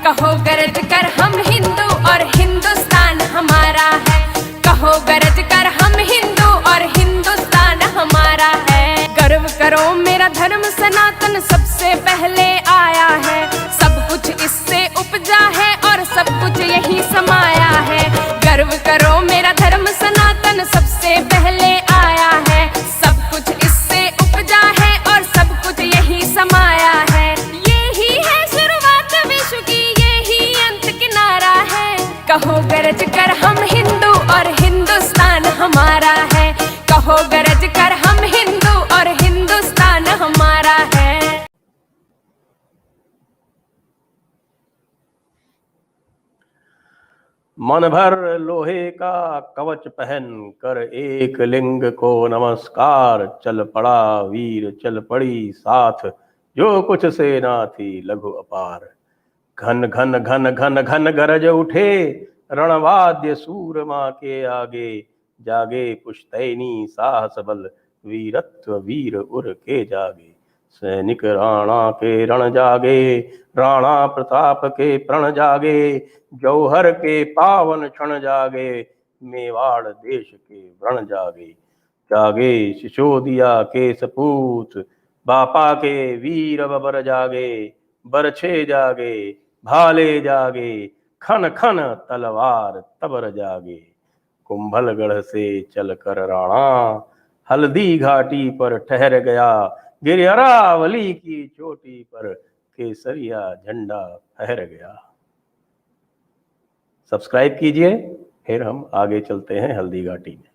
कहो गरज कर हम हिंदू और हिंदुस्तान हमारा है। कहो गरज कर हम हिंदू और हिंदुस्तान हमारा है। गर्व करो मेरा धर्म सनातन सबसे पहले आया है। सब कुछ इससे उपजा है और सब कुछ यही समाया है। गर्व करो मेरा धर्म सनातन सबसे पहले आया है। सब कुछ इससे उपजा है और सब कुछ यही समाया है। यही है शुरुआत विश्व की, यही अंत किनारा है। कहो गरज कर हम हिंदू और हिंदुस्तान हमारा है। कहो गरज कर हम हिंदू और हिंदुस्तान हमारा है। मन भर लोहे का कवच पहन कर एक लिंग को नमस्कार। चल पड़ा वीर चल पड़ी साथ, जो कुछ सेना थी लघु अपार। घन घन घन घन घन गरज उठे रणवाद्य सूरमा के आगे। जागे पुश्तैनी साहस बल वीरत्व वीर उर के जागे। सैनिक राणा के रण जागे, राणा प्रताप के प्रण जागे। जौहर के पावन क्षण जागे, मेवाड़ देश के व्रण जागे। जागे सिसोदिया के सपूत, बापा के वीर बबर जागे। बरछे जागे भाले जागे, खन खन तलवार तबर जागे। कुंभलगढ़ से चलकर राणा हल्दी घाटी पर ठहर गया। गिर अरावली की चोटी पर केसरिया झंडा फहर गया। सब्सक्राइब कीजिए, फिर हम आगे चलते हैं हल्दी घाटी में।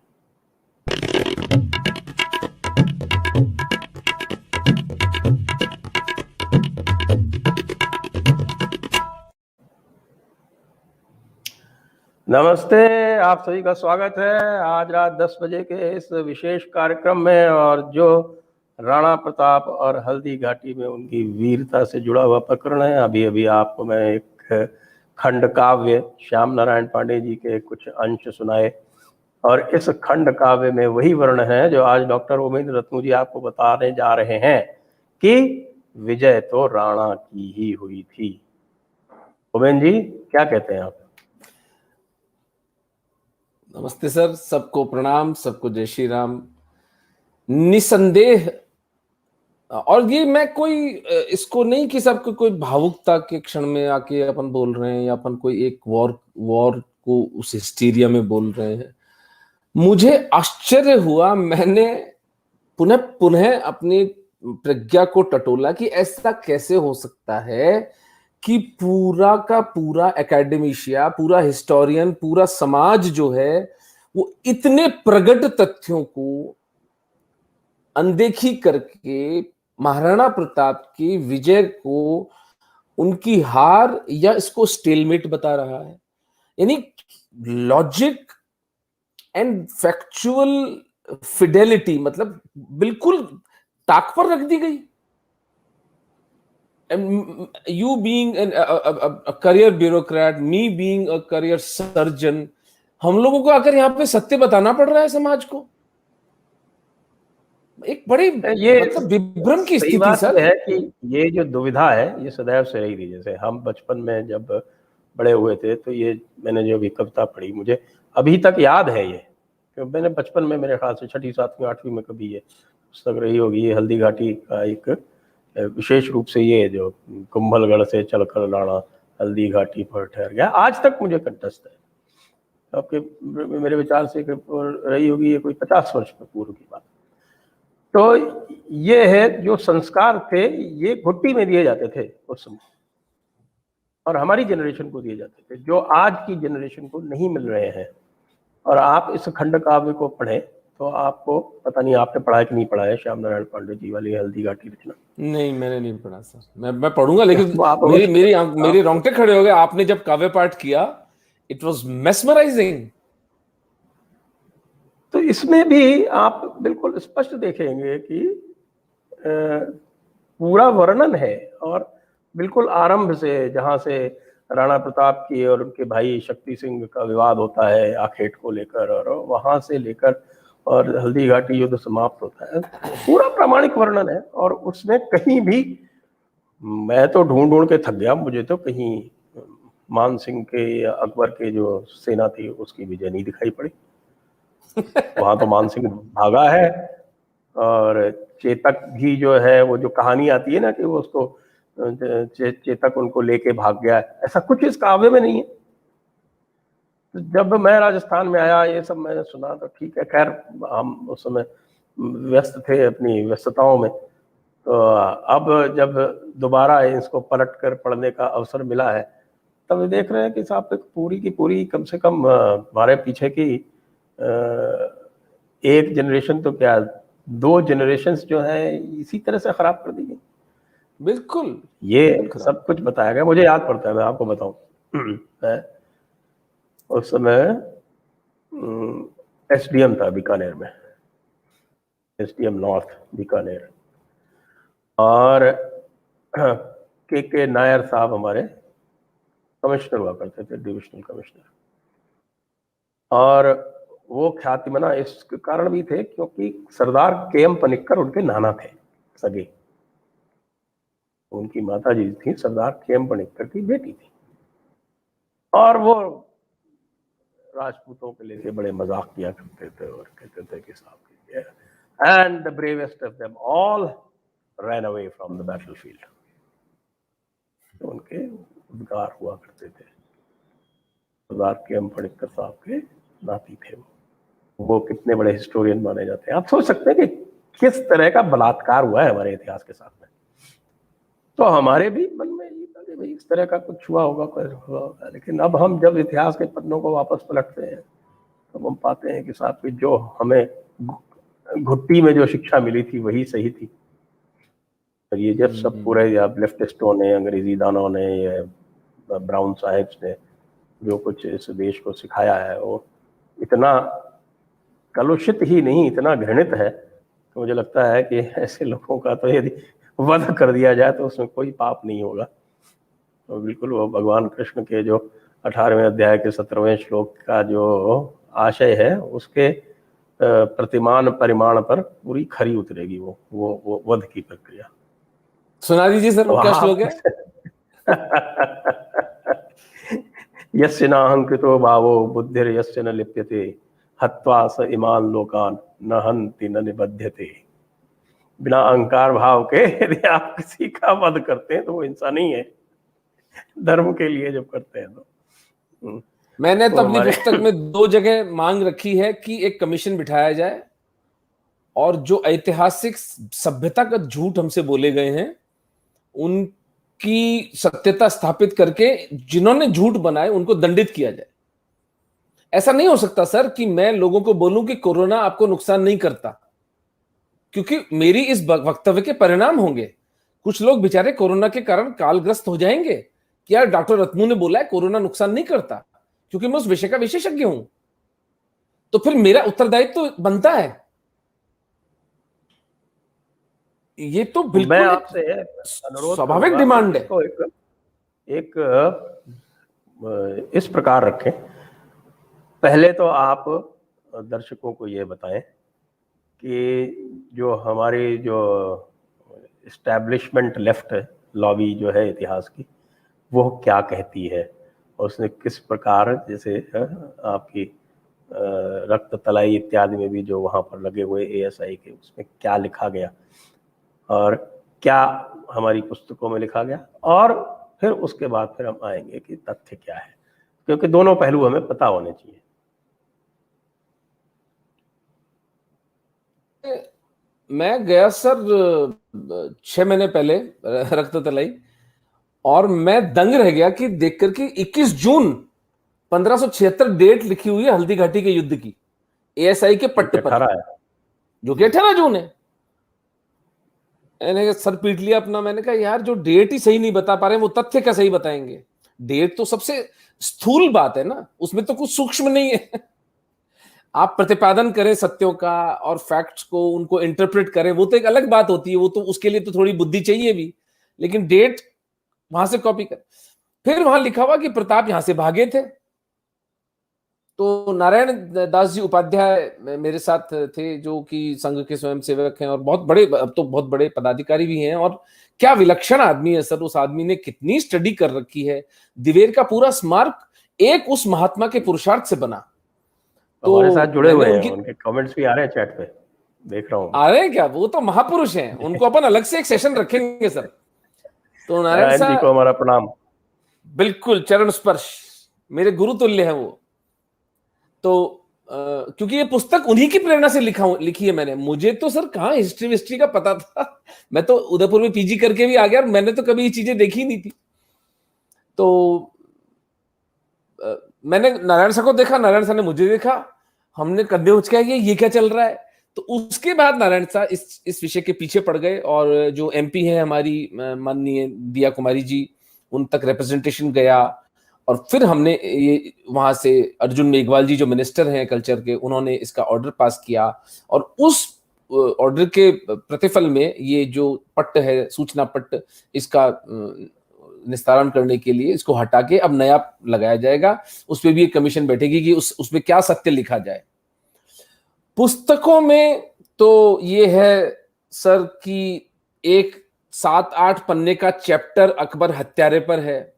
नमस्ते, आप सभी का स्वागत है आज रात 10 बजे के इस विशेष कार्यक्रम में। और जो राणा प्रताप और हल्दी घाटी में उनकी वीरता से जुड़ा हुआ प्रकरण है, अभी अभी आपको मैं एक खंड काव्य श्याम नारायण पांडे जी के कुछ अंश सुनाए। और इस खंड काव्य में वही वर्ण है जो आज डॉक्टर उमेंद्र रत्नू जी आपको बताने जा रहे हैं कि विजय तो राणा की ही हुई थी। उमेंद्र जी क्या कहते हैं आप? नमस्ते सर, सबको प्रणाम, सबको जय श्री राम। निसंदेह, और ये मैं कोई इसको नहीं कि सबको कोई भावुकता के क्षण में आके अपन बोल रहे हैं या अपन कोई एक वॉर को उस हिस्टीरिया में बोल रहे हैं। मुझे आश्चर्य हुआ, मैंने पुनः पुनः अपनी प्रज्ञा को टटोला कि ऐसा कैसे हो सकता है कि पूरा का पूरा एकेडमिशिया, पूरा हिस्टोरियन, पूरा समाज जो है वो इतने प्रगट तथ्यों को अनदेखी करके महाराणा प्रताप की विजय को उनकी हार या इसको स्टेलमेट बता रहा है। यानी लॉजिक एंड फैक्चुअल फिडेलिटी मतलब बिल्कुल ताक पर रख दी गई। You being a career bureaucrat, me being a career surgeon, हम लोगों को आकर यहाँ पे सत्य बताना पड़ रहा है समाज को। एक बड़ी ये मतलब विभ्रम की स्थिति बात सर है कि ये जो दुविधा है ये सदैव से रही थी। जैसे हम बचपन में जब बड़े हुए थे तो ये मैंने जो भी कविता पढ़ी मुझे अभी तक याद है ये, क्योंकि मैंने बचपन में मेरे ख्याल से 6ठी 7वीं 8वीं में कभी ये पुस्तक रही होगी। ये हल्दी घाटी का एक विशेष रूप से ये जो कुंभलगढ़ से चलकर राणा हल्दी घाटी पर ठहर गया, आज तक मुझे कंठस्थ है। आपके मेरे विचार से रही होगी ये कोई 50 वर्ष पूर्व की बात। तो ये है जो संस्कार थे ये घुट्टी में दिए जाते थे उस समय, और हमारी जनरेशन को दिए जाते थे जो आज की जनरेशन को नहीं मिल रहे हैं। और आप इस खंड काव्य को पढ़ें तो आपको पता नहीं आपने पढ़ा है कि नहीं पढ़ा है श्याम नारायण पांडे जी वाली हल्दी घाटी रचना? नहीं, मैंने नहीं पढ़ा सर। मैं पढ़ूंगा, लेकिन मेरी रोंगटे खड़े हो गए आपने जब काव्य पाठ किया। It was mesmerising. तो इसमें भी आप बिल्कुल स्पष्ट देखेंगे कि पूरा वर्णन है। और बिल्कुल आरंभ से जहां से राणा प्रताप की और उनके भाई शक्ति सिंह का विवाद होता है आखेट को लेकर, और वहां से लेकर और हल्दी घाटी युद्ध समाप्त होता है, पूरा प्रामाणिक वर्णन है। और उसमें कहीं भी मैं तो ढूंढ ढूंढ के थक गया, मुझे तो कहीं मान सिंह के या अकबर के जो सेना थी उसकी विजय नहीं दिखाई पड़ी। वहां तो मान सिंह भागा है, और चेतक भी जो है, वो जो कहानी आती है ना कि वो उसको चेतक उनको लेके भाग गया है, ऐसा कुछ इस काव्य में नहीं है। तो जब मैं राजस्थान में आया, ये सब मैंने सुना तो ठीक है, खैर हम उस समय व्यस्त थे अपनी व्यस्तताओं में। तो अब जब दोबारा इसको पलट कर पढ़ने का अवसर मिला है, तब देख रहे हैं कि साहब पूरी की पूरी, कम से कम हमारे पीछे की एक जनरेशन तो क्या, 2 जनरेशन्स जो है इसी तरह से खराब कर दी गई। बिल्कुल ये सब कुछ बताया गया, मुझे याद पड़ता है, मैं आपको बताऊं। उस समय एसडीएम था बीकानेर में, एसडीएम नॉर्थ बीकानेर, और के नायर साहब हमारे कमिश्नर हुआ करते थे, डिविजनल कमिश्नर। और वो ख्यातिमना इस कारण भी थे क्योंकि सरदार के.एम. पनिक्कर उनके नाना थे सगे। उनकी माता जी थी सरदार के.एम. पनिक्कर की बेटी थी, और वो राजपूतों के लेके बड़े मजाक किया करते थे और कहते थे कि साहब and the bravest of them all ran away from the battlefield. उनके उद्गार हुआ करते थे। सरदार के.एम. पनिक्कर साहब के नाती थे वो कितने बड़े हिस्टोरियन माने जाते हैं। आप सोच सकते हैं कि किस तरह का बलात्कार हुआ है हमारे इतिहास के साथ में। तो हमारे भी मन में ये था कि भाई इस तरह का कुछ हुआ होगा, कुछ हुआ होगा। लेकिन अब हम जब इतिहास के पन्नों को वापस पलटते हैं तो हम पाते हैं कि साहब की जो हमें घुट्टी में जो शिक्षा मिली थी वही सही थी। और ये जब सब पूरे लेफ्टिस्टों ने, अंग्रेजी दानों ने, या ब्राउन साहिब्स ने जो कुछ इस देश को सिखाया है वो इतना कलुषित ही नहीं, इतना घृणित है तो मुझे लगता है कि ऐसे लोगों का तो यदि वध कर दिया जाए तो उसमें कोई पाप नहीं होगा। तो बिल्कुल वो भगवान कृष्ण के जो 18वें अध्याय के 17वें श्लोक का जो आशय है उसके प्रतिमान परिमाण पर पूरी खरी उतरेगी वो वध की प्रक्रिया। सुना दीजिए सर, वो क्या श्लोक है? यस्य नाहंकृतो भावो बुद्धिर यस्य न लिप्यते हत्वा स इमान लोकान न हन्ति न निबध्यते। बिना अहंकार भाव के यदि आप किसी का वध करते हैं तो वो इंसान ही है, धर्म के लिए जब करते हैं तो। मैंने तो अपनी पुस्तक में 2 जगह मांग रखी है कि एक कमीशन बिठाया जाए और जो ऐतिहासिक सभ्यता का झूठ हमसे बोले गए हैं उनकी सत्यता स्थापित करके जिन्होंने झूठ बनाए उनको दंडित किया जाए। ऐसा नहीं हो सकता सर कि मैं लोगों को बोलूं कि कोरोना आपको नुकसान नहीं करता, क्योंकि मेरी इस वक्तव्य के परिणाम होंगे। कुछ लोग बेचारे कोरोना के कारण कालग्रस्त हो जाएंगे कि यार डॉक्टर रत्नू ने बोला है कोरोना नुकसान नहीं करता, क्योंकि मैं उस विषय का विशेषज्ञ हूं। तो फिर मेरा उत्तरदायित्व तो बनता है। ये तो बिल्कुल मैं आपसे अनुरोध स्वाभाविक डिमांड है। एक इस प्रकार रखें, पहले तो आप दर्शकों को ये बताएं कि जो हमारी जो एस्टैब्लिशमेंट लेफ्ट लॉबी जो है इतिहास की, वो क्या कहती है और उसने किस प्रकार, जैसे आपकी रक्त तलाई इत्यादि में भी जो वहाँ पर लगे हुए ASI के, उसमें क्या लिखा गया और क्या हमारी पुस्तकों में लिखा गया, और फिर उसके बाद फिर हम आएंगे कि तथ्य क्या है, क्योंकि दोनों पहलू हमें पता होने चाहिए। मैं गया सर 6 महीने पहले रक्त तलाई, और मैं दंग रह गया कि देख करके 21 जून 1576 डेट लिखी हुई है हल्दी घाटी के युद्ध की ASI के पट्टे पर, जो कि 18 जून है। मैंने सर पीट लिया अपना। मैंने कहा यार जो डेट ही सही नहीं बता पा रहे वो तथ्य क्या सही बताएंगे? डेट तो सबसे स्थूल बात है ना, उसमें तो कुछ सूक्ष्म नहीं है। आप प्रतिपादन करें सत्यों का और फैक्ट्स को, उनको इंटरप्रेट करें, वो तो एक अलग बात होती है, वो तो उसके लिए तो थोड़ी बुद्धि चाहिए भी, लेकिन डेट वहां से कॉपी कर। फिर वहां लिखा हुआ कि प्रताप यहां से भागे थे। तो नारायण दास जी उपाध्याय मेरे साथ थे, जो कि संघ के स्वयंसेवक हैं और बहुत बड़े, अब तो बहुत बड़े पदाधिकारी भी हैं। और क्या विलक्षण आदमी है सर, उस आदमी ने कितनी स्टडी कर रखी है। दिवेर का पूरा स्मारक एक उस महात्मा के पुरुषार्थ से बना। तो हमारे साथ जुड़े मैंने हुए हैं, उनकी, उनके कमेंट्स भी आ रहे हैं चैट पे, देख रहा हूँ। आ रहे हैं क्या? वो तो महापुरुष हैं, उनको अपन अलग से एक सेशन रखेंगे सर। तो नारायण नारायण जी साहब, को हमारा प्रणाम। बिल्कुल चरण स्पर्श, मेरे गुरु तुल्य है वो। तो क्योंकि ये पुस्तक उन्हीं की प्रेरणा से लिखी है मैंने। मुझे तो सर कहाँ हिस्ट्री का पता था। मैं तो उदयपुर में पीजी करके भी आ गया और मैंने तो कभी ये चीजें देखी नहीं थी। तो मैंने नारायण साहब को देखा, नारायण साहब ने मुझे देखा, हमने कंधे उचकाए कि ये क्या चल रहा है। तो उसके बाद नारायण साहब इस विषय के पीछे पड़ गए, और जो एमपी है हमारी माननीय दिया कुमारी जी, उन तक रिप्रेजेंटेशन गया। और फिर हमने ये वहां से अर्जुन मेघवाल जी जो मिनिस्टर हैं कल्चर के, उन्होंने इसका ऑर्डर पास किया। और उस ऑर्डर के प्रतिफल में ये जो पट्ट है, सूचना पट्ट, इसका निस्तारण करने के लिए इसको हटा के अब नया लगाया जाएगा। उस पर भी एक कमीशन बैठेगी कि उसमें क्या सत्य लिखा जाए। पुस्तकों में तो ये है सर कि एक 7-8 पन्ने का चैप्टर अकबर हत्यारे पर है,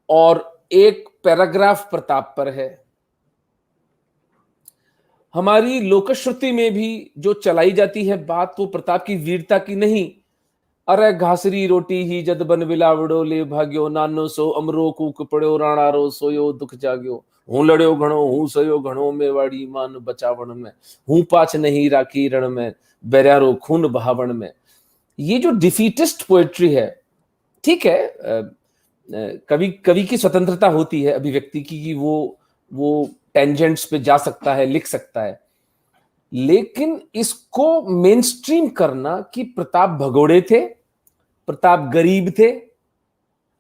और एक पैराग्राफ प्रताप पर है। हमारी लोकश्रुति में भी जो चलाई जाती है बात, वो प्रताप की वीरता की नहीं। अरे घासरी रोटी ही जद बन बिलावड़ो ले भाग्यो, नानो सो अमरो कूक पड़ो राणा रो सोयो दुख जाग्यो। हूं लड़्यो घणो हूं सयो घणो, मेवाड़ी मान बचावण में, हूं पाछ नहीं राखी रण में, बैरारो खून बहावण में। ये जो डिफीटिस्ट पोएट्री है, ठीक है, कवि की स्वतंत्रता होती है अभिव्यक्ति की, कि वो टेंजेंट्स पे जा सकता है, लिख सकता है। लेकिन इसको मेन स्ट्रीम करना कि प्रताप भगोड़े थे, प्रताप गरीब थे।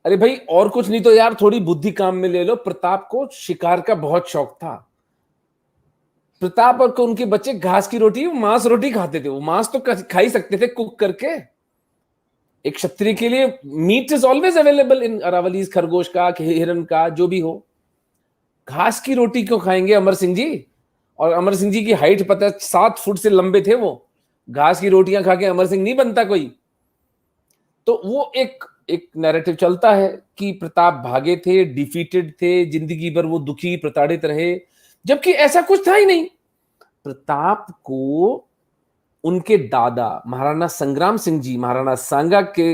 अरे भाई, और कुछ नहीं तो यार थोड़ी बुद्धि काम में ले लो। प्रताप को शिकार का बहुत शौक था। प्रताप और उनके बच्चे घास की रोटी, मांस रोटी खाते थे। वो मांस तो खा ही सकते थे कुक करके। एक क्षत्रिय के लिए meat is always available in Aravallis, खरगोश का, हिरन का, जो भी हो। घास की रोटी क्यों खाएंगे अमर सिंह जी? और अमर सिंह जी की हाइट पता है, 7 फुट से लंबे थे वो। घास की रोटियां खा के अमर सिंह नहीं बनता कोई। तो वो एक नैरेटिव चलता है कि प्रताप भागे थे, डिफीटेड थे, जिंदगी भर वो दुखी प्रताड़ित रहे, जबकि ऐसा कुछ था ही नहीं। प्रताप को उनके दादा महाराणा संग्राम सिंह जी, महाराणा सांगा के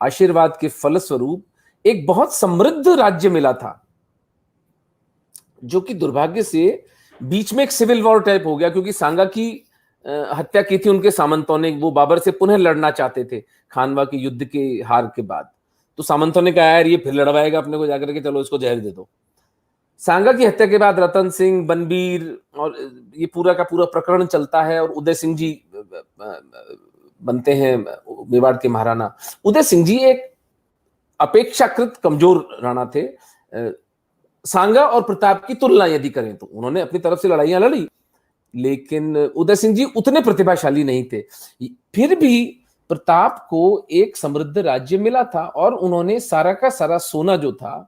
आशीर्वाद के फलस्वरूप एक बहुत समृद्ध राज्य मिला था, जो कि दुर्भाग्य से बीच में एक सिविल वॉर टाइप हो गया, क्योंकि सांगा की हत्या की थी उनके सामंतों ने। वो बाबर से पुनः लड़ना चाहते थे खानवा के युद्ध के हार के बाद। तो सामंतों ने कहा यार ये फिर लड़वाएगा अपने को जाकर के, चलो इसको जहर दे दो। सांगा की हत्या के बाद रतन सिंह, बनबीर और ये पूरा का पूरा प्रकरण चलता है, और उदय सिंह जी बनते हैं मेवाड़ के महाराणा। उदय सिंह जी एक अपेक्षाकृत कमजोर राणा थे। सांगा और प्रताप की तुलना यदि करें तो उन्होंने अपनी तरफ से लड़ाइयां लड़ी, लेकिन उदय सिंह जी उतने प्रतिभाशाली नहीं थे। फिर भी प्रताप को एक समृद्ध राज्य मिला था, और उन्होंने सारा का सारा सोना जो था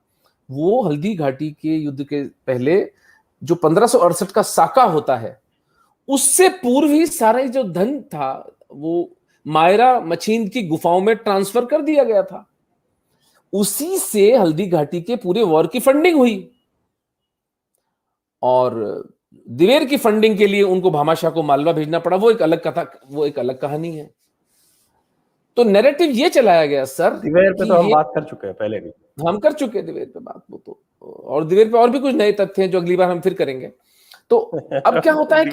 वो हल्दी घाटी के युद्ध के पहले जो 1568 का साका होता है, उससे पूर्व ही सारा जो धन था वो मायरा मछींद की गुफाओं में ट्रांसफर कर दिया गया था। उसी से हल्दी घाटी के पूरे वॉर की फंडिंग हुई, और दिवेर की फंडिंग के लिए उनको भामाशाह को मालवा भेजना पड़ा। वो एक अलग कथा, वो एक अलग कहानी है। तो नैरेटिव ये चलाया गया सर, दिवेर पे तो हम बात कर चुके हैं पहले भी, हम कर चुके हैं दिवेर पे बात। वो तो, और दिवेर पे और भी कुछ नए तथ्य हैं जो अगली बार हम फिर करेंगे। तो अब क्या होता है कि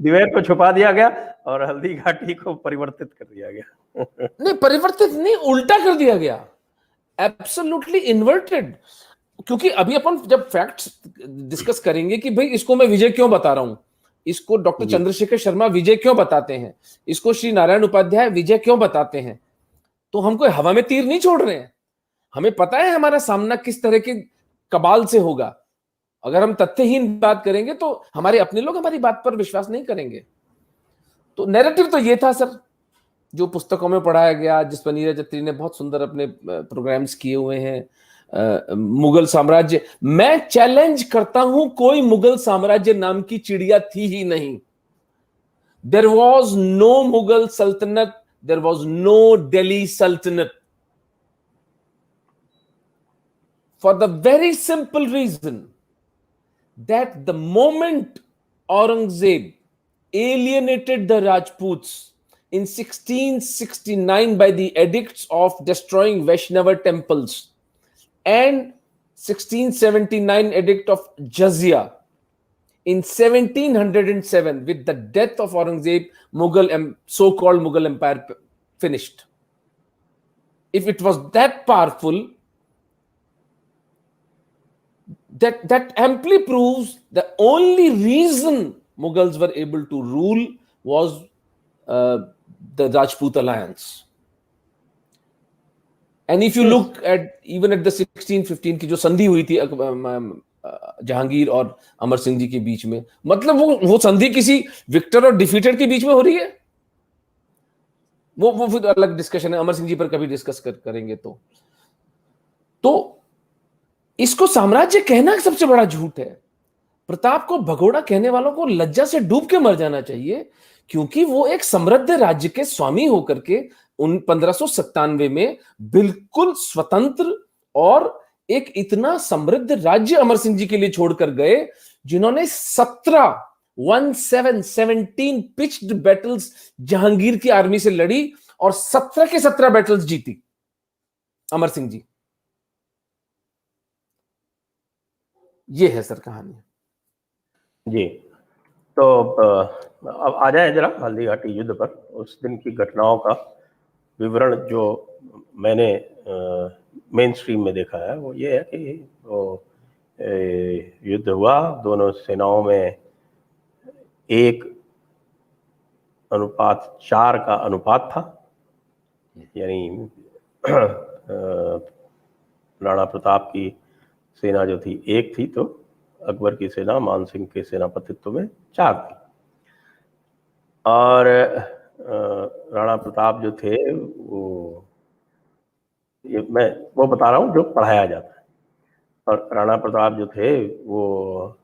दिवेर को छुपा दिया गया और हल्दी घाटी को परिवर्तित कर दिया गया। नहीं, परिवर्तित नहीं, उल्टा कर दिया गया, एब्सोल्युटली इन्वर्टेड। क्योंकि अभी अपन जब फैक्ट्स डिस्कस करेंगे कि भाई इसको मैं विजय क्यों बता रहा हूं, इसको डॉक्टर चंद्रशेखर शर्मा विजय क्यों बताते हैं, इसको श्री नारायण उपाध्याय विजय क्यों बताते हैं, तो हम कोई हवा में तीर नहीं छोड़ रहे हैं। हमें पता है हमारा सामना किस तरह के कबाल से होगा। अगर हम तथ्यहीन बात करेंगे तो हमारे अपने लोग हमारी बात पर विश्वास नहीं करेंगे। तो नैरेटिव तो ये था सर, जो पुस्तकों में पढ़ाया गया, जिस पर नीरज अत्री ने बहुत सुंदर अपने प्रोग्राम्स किए हुए हैं। मुगल साम्राज्य, मैं चैलेंज करता हूं, कोई मुगल साम्राज्य नाम की चिड़िया थी ही नहीं। देयर वॉज नो मुगल सल्तनत, there was no Delhi sultanate, for the very simple reason that the moment Aurangzeb alienated the Rajputs in 1669 by the edicts of destroying Vaishnava temples and 1679 edict of Jizya, in 1707 with the death of Aurangzeb, so-called Mughal empire finished. If it was that powerful, that amply proves the only reason Mughals were able to rule was the Rajput alliance. And if you look at even at the 1615 की जो संधि हुई थी जहांगीर और अमर सिंह जी के बीच में, मतलब वो संधि किसी विक्टर और डिफीटेड के बीच में हो रही है, वो फिर अलग डिस्कशन है, अमर सिंह जी पर कभी डिस्कस करेंगे। तो इसको साम्राज्य कहना सबसे बड़ा झूठ है। प्रताप को भगोड़ा कहने वालों को लज्जा से डूब के मर जाना चाहिए, क्योंकि वो एक समृद्ध राज्य के स्वामी होकर के 1597 में बिल्कुल स्वतंत्र और एक इतना समृद्ध राज्य अमर सिंह जी के लिए छोड़कर गए, जिन्होंने 17 पिच्ड बैटल्स जहांगीर की आर्मी से लड़ी और 17 के 17 बैटल्स जीती अमर सिंह जी। ये है सर कहानी जी। तो अब आ जाए जरा हल्दीघाटी युद्ध पर। उस दिन की घटनाओं का विवरण जो मैंने मेन स्ट्रीम में देखा है वो ये है कि वो युद्ध हुआ, दोनों सेनाओं में 1:4 का अनुपात था, यानी राणा प्रताप की सेना जो थी 1 थी, तो अकबर की सेना मान सिंह के सेनापतित्व में 4 थी। और राणा प्रताप जो थे मैं वो बता रहा हूँ जो पढ़ाया जाता है। और राणा प्रताप जो थे वो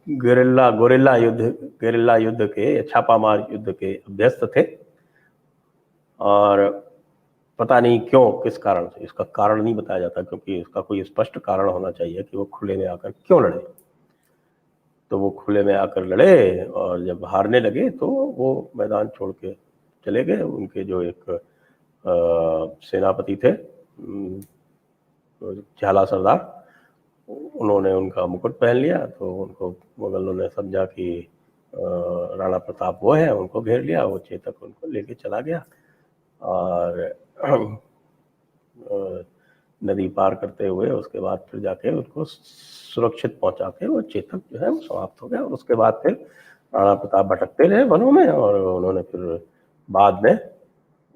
गोरिल्ला युद्ध के, छापामार युद्ध के अभ्यस्त थे। और पता नहीं क्यों, किस कारण से, इसका कारण नहीं बताया जाता, क्योंकि इसका कोई स्पष्ट कारण होना चाहिए कि वो खुले में आकर क्यों लड़े। तो वो खुले में आकर लड़े और जब हारने लगे तो वो मैदान छोड़ के चले गए। उनके जो एक सेनापति थे झाला सरदार, उन्होंने उनका मुकुट पहन लिया, तो उनको मुगलों ने समझा कि राणा प्रताप वो है, उनको घेर लिया। वो चेतक उनको लेके चला गया और नदी पार करते हुए उसके बाद फिर जाके उनको सुरक्षित पहुंचा के वो चेतक जो है वो समाप्त हो गया। और उसके बाद फिर राणा प्रताप भटकते रहे वनों में, और उन्होंने फिर बाद में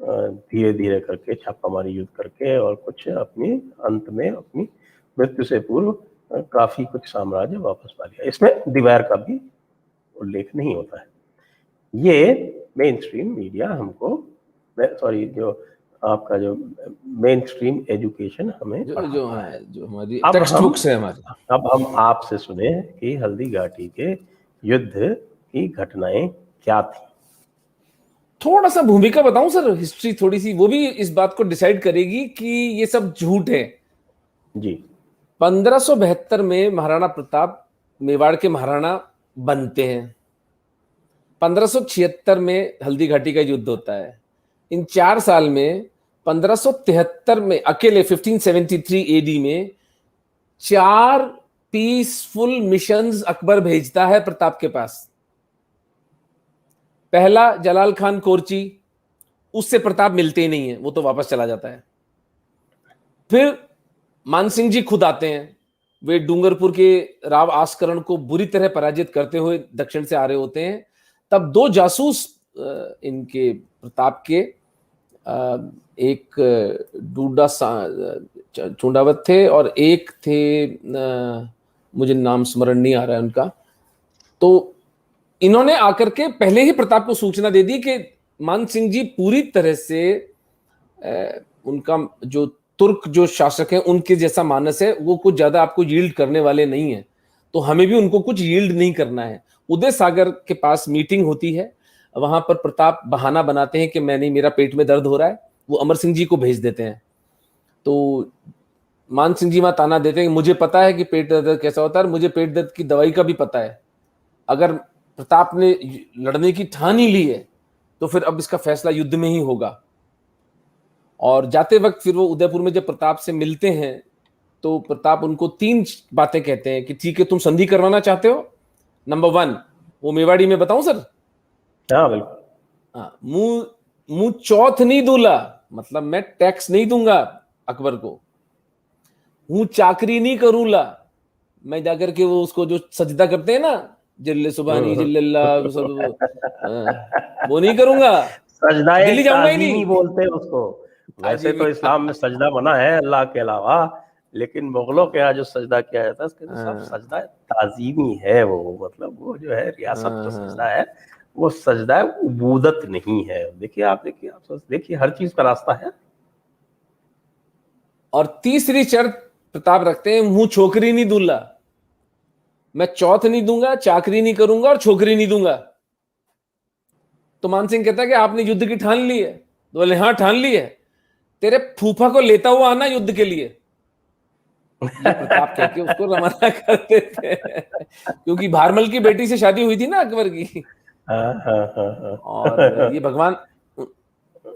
धीरे धीरे करके छापामारी युद्ध करके और कुछ अपनी अंत में अपनी मृत्यु से पूर्व काफी कुछ साम्राज्य वापस पा लिया। इसमें दीवार का भी उल्लेख नहीं होता है। ये मेन स्ट्रीम मीडिया हमको, सॉरी, जो आपका जो मेन स्ट्रीम एजुकेशन हमें जो हमारी टेक्स्ट बुक्स है हमारी। अब हम आपसे सुने कि हल्दीघाटी के युद्ध की घटनाएं क्या थी। थोड़ा सा भूमिका बताऊं सर, हिस्ट्री थोड़ी सी, वो भी इस बात को डिसाइड करेगी कि ये सब झूठ है। जी। 1572 में महाराणा प्रताप मेवाड़ के महाराणा बनते हैं। 1576 में हल्दीघाटी का युद्ध होता है। इन 4 साल में 1573 में अकेले 1573 एडी में 4 पीसफुल मिशंस अकबर भेजता है प्रताप के पास। पहला जलाल खान कोरची, उससे प्रताप मिलते ही नहीं है, वो तो वापस चला जाता है। फिर मानसिंह जी खुद आते हैं, वे डूंगरपुर के राव आस्करण को बुरी तरह पराजित करते हुए दक्षिण से आ रहे होते हैं। तब 2 जासूस इनके प्रताप के, एक डूडा चुंडावत थे और एक थे, मुझे नाम स्मरण नहीं आ रहा है उनका। तो इन्होंने आकर के पहले ही प्रताप को सूचना दे दी कि मान सिंह जी पूरी तरह से उनका जो तुर्क जो शासक हैं उनके जैसा मानस है, वो कुछ ज्यादा आपको यील्ड करने वाले नहीं है, तो हमें भी उनको कुछ यील्ड नहीं करना है। उदय सागर के पास मीटिंग होती है, वहां पर प्रताप बहाना बनाते हैं कि मैं नहीं, मेरा पेट में दर्द हो रहा है, वो अमर सिंह जी को भेज देते हैं। तो मान सिंह जी वहां ताना देते हैं कि मुझे पता है कि पेट दर्द कैसा होता है, मुझे पेट दर्द की दवाई का भी पता है। अगर प्रताप ने लड़ने की ठान ही ली है तो फिर अब इसका फैसला युद्ध में ही होगा। और जाते वक्त फिर वो उदयपुर में जब प्रताप से मिलते हैं तो प्रताप उनको 3 बातें कहते हैं कि ठीक है, तुम संधि करवाना चाहते हो। नंबर 1, वो मेवाड़ी में बताऊं सर? हाँ बिल्कुल। हाँ, मुंह चौथ नहीं दूला, मतलब मैं टैक्स नहीं दूंगा अकबर को। हूं चाकरी नहीं करूला, मैं जाकर के वो उसको जो सजदा करते हैं ना, जिल्ले सुबहानी जिल्लल्लाह, वो नहीं करूंगा, सजदाए दिल्ली जाऊंगा ही ताजीमी नहीं। बोलते हैं उसको। वैसे तो ताजीमी। इस्लाम में सजदा मना है अल्लाह के अलावा, लेकिन मुगलों के यहाँ जो सजदा किया जाता है उसके तो सब सजदा ताजीमी है। वो मतलब वो जो है रियासत का सजदा है, वो सजदा है, उबूदत नहीं है। देखिए आप देखिए हर चीज का रास्ता है। और तीसरी शर्त प्रताप रखते हैं, मुंह छोकरी नहीं दूल्हा, मैं चौथ नहीं दूंगा, चाकरी नहीं करूंगा और छोकरी नहीं दूंगा। तो मान सिंह कहता है कि आपने युद्ध की ठान ली है? तो बोले हाँ ठान ली है। तेरे फूफा को लेता हुआ आना युद्ध के लिए, ये प्रताप कह के उसको रवाना कर देते हैं। क्योंकि भारमल की बेटी से शादी हुई थी ना अकबर की। और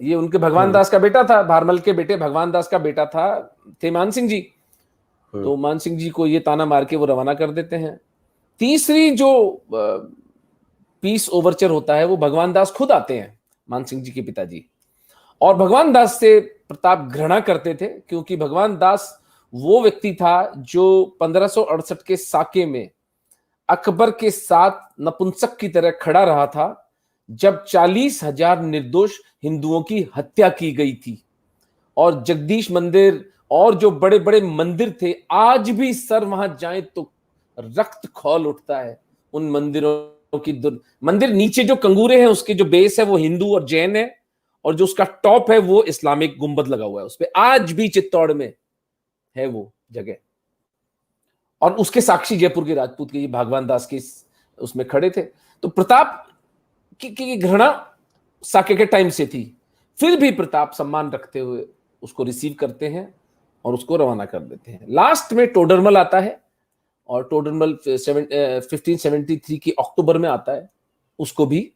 ये उनके भगवान दास का बेटा था, भारमल के बेटे भगवान दास का बेटा थे मान सिंह जी। तो मान सिंह जी को ये ताना मार के वो रवाना कर देते हैं। तीसरी जो पीस ओवरचर होता है वो भगवान दास खुद आते हैं, मान सिंह जी के पिताजी। और भगवान दास से प्रताप घृणा करते थे, क्योंकि भगवान दास वो व्यक्ति था जो 1568 के साके में अकबर के साथ नपुंसक की तरह खड़ा रहा था, जब 40,000 निर्दोष हिंदुओं की हत्या की गई थी। और जगदीश मंदिर और जो बड़े बड़े मंदिर थे, आज भी सर वहां जाए तो रक्त खौल उठता है उन मंदिरों की। मंदिर नीचे जो कंगूरे हैं उसके जो बेस है वो हिंदू और जैन है, और जो उसका टॉप है वो इस्लामिक गुंबद लगा हुआ है उस पे। आज भी चित्तौड़ में है वो जगह। और उसके साक्षी जयपुर के राजपूत के भगवान दास के उसमें खड़े थे। तो प्रताप की घृणा साके के टाइम से थी, फिर भी प्रताप सम्मान रखते हुए उसको रिसीव करते हैं और उसको रवाना कर देते हैं। लास्ट में टोडरमल आता है, और टोडरमल 1573 की अक्टूबर में आता है, उसको भी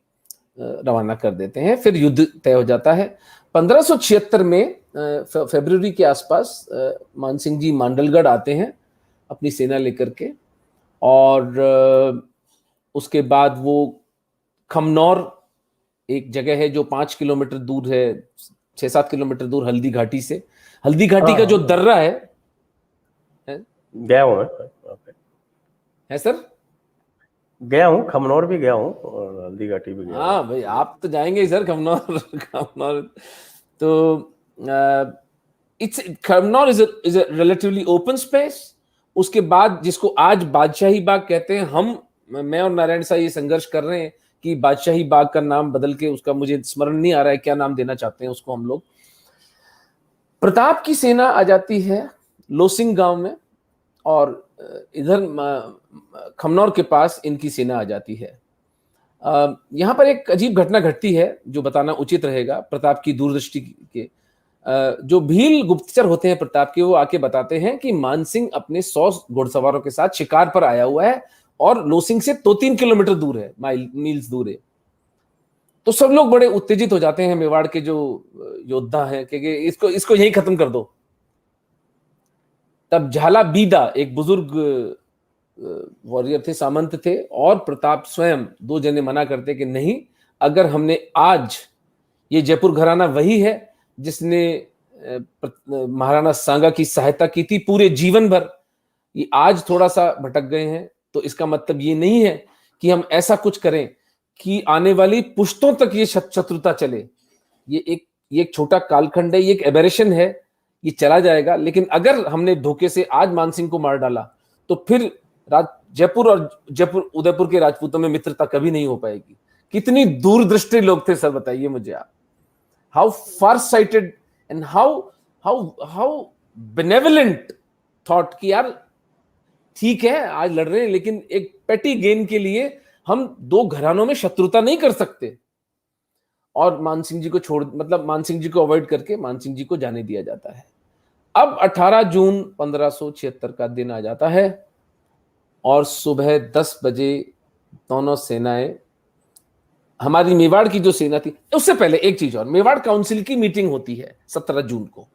रवाना कर देते हैं। फिर युद्ध तय हो जाता है। 1576 में फरवरी के आसपास मान सिंह जी मांडलगढ़ आते हैं अपनी सेना लेकर के, और उसके बाद वो खमनौर एक जगह है जो 5 किलोमीटर दूर है, 6-7 किलोमीटर दूर हल्दी घाटी से। हल्दी घाटी का जो दर्रा है गया हूँ है सर? गया हूँ, खमनौर भी गया हूँ और हल्दी घाटी भी गया। हाँ भाई, आप तो जाएंगे सर खमनौर। खमनौर तो Khamnor is a relatively open space. उसके बाद जिसको आज बादशाही बाग कहते हैं, मैं और नारायण साहब ये संघर्ष कर रहे हैं कि बादशाही बाग का नाम बदल के, उसका मुझे स्मरण नहीं आ रहा है क्या नाम देना चाहते हैं उसको हम लोग। प्रताप की सेना आ जाती है लोसिंग गांव में, और इधर खमनौर के पास इनकी सेना आ जाती है। यहां पर एक अजीब घटना घटती है जो बताना उचित रहेगा प्रताप की दूरदृष्टि के। जो भील गुप्तचर होते हैं प्रताप के, वो आके बताते हैं कि मानसिंह अपने 100 घुड़सवारों के साथ शिकार पर आया हुआ है, और लोसिंग से 2-3 किलोमीटर दूर है, मील्स दूर है। तो सब लोग बड़े उत्तेजित हो जाते हैं, मेवाड़ के जो योद्धा हैं, कि इसको यहीं खत्म कर दो। तब झाला बीदा एक बुजुर्ग वॉरियर थे, सामंत थे, और प्रताप स्वयं, 2 जने मना करते कि नहीं, अगर हमने आज, ये जयपुर घराना वही है जिसने महाराणा सांगा की सहायता की थी पूरे जीवन भर, ये आज थोड़ा सा भटक गए हैं, तो इसका मतलब ये नहीं है कि हम ऐसा कुछ करें कि आने वाली पुश्तों तक ये शत्रुता चले। ये एक छोटा कालखंड है, ये एक एबेरेशन है, ये चला जाएगा। लेकिन अगर हमने धोखे से आज मानसिंह को मार डाला तो फिर जयपुर उदयपुर के राजपूतों में मित्रता कभी नहीं हो पाएगी। कितनी दूरदृष्टि लोग थे सर, बताइए मुझे आप। How far sighted and how benevolent thought कि यार ठीक है आज लड़ रहे हैं, लेकिन एक पेटी गेन के लिए हम दो घरानों में शत्रुता नहीं कर सकते, और मान सिंह जी को मान सिंह जी को अवॉइड करके मान सिंह जी को जाने दिया जाता है। अब 18 जून 1576 का दिन आ जाता है और सुबह 10 बजे दोनों सेनाएं, हमारी मेवाड़ की जो सेना थी, उससे पहले एक चीज और, मेवाड़ काउंसिल की मीटिंग होती है 17 जून को।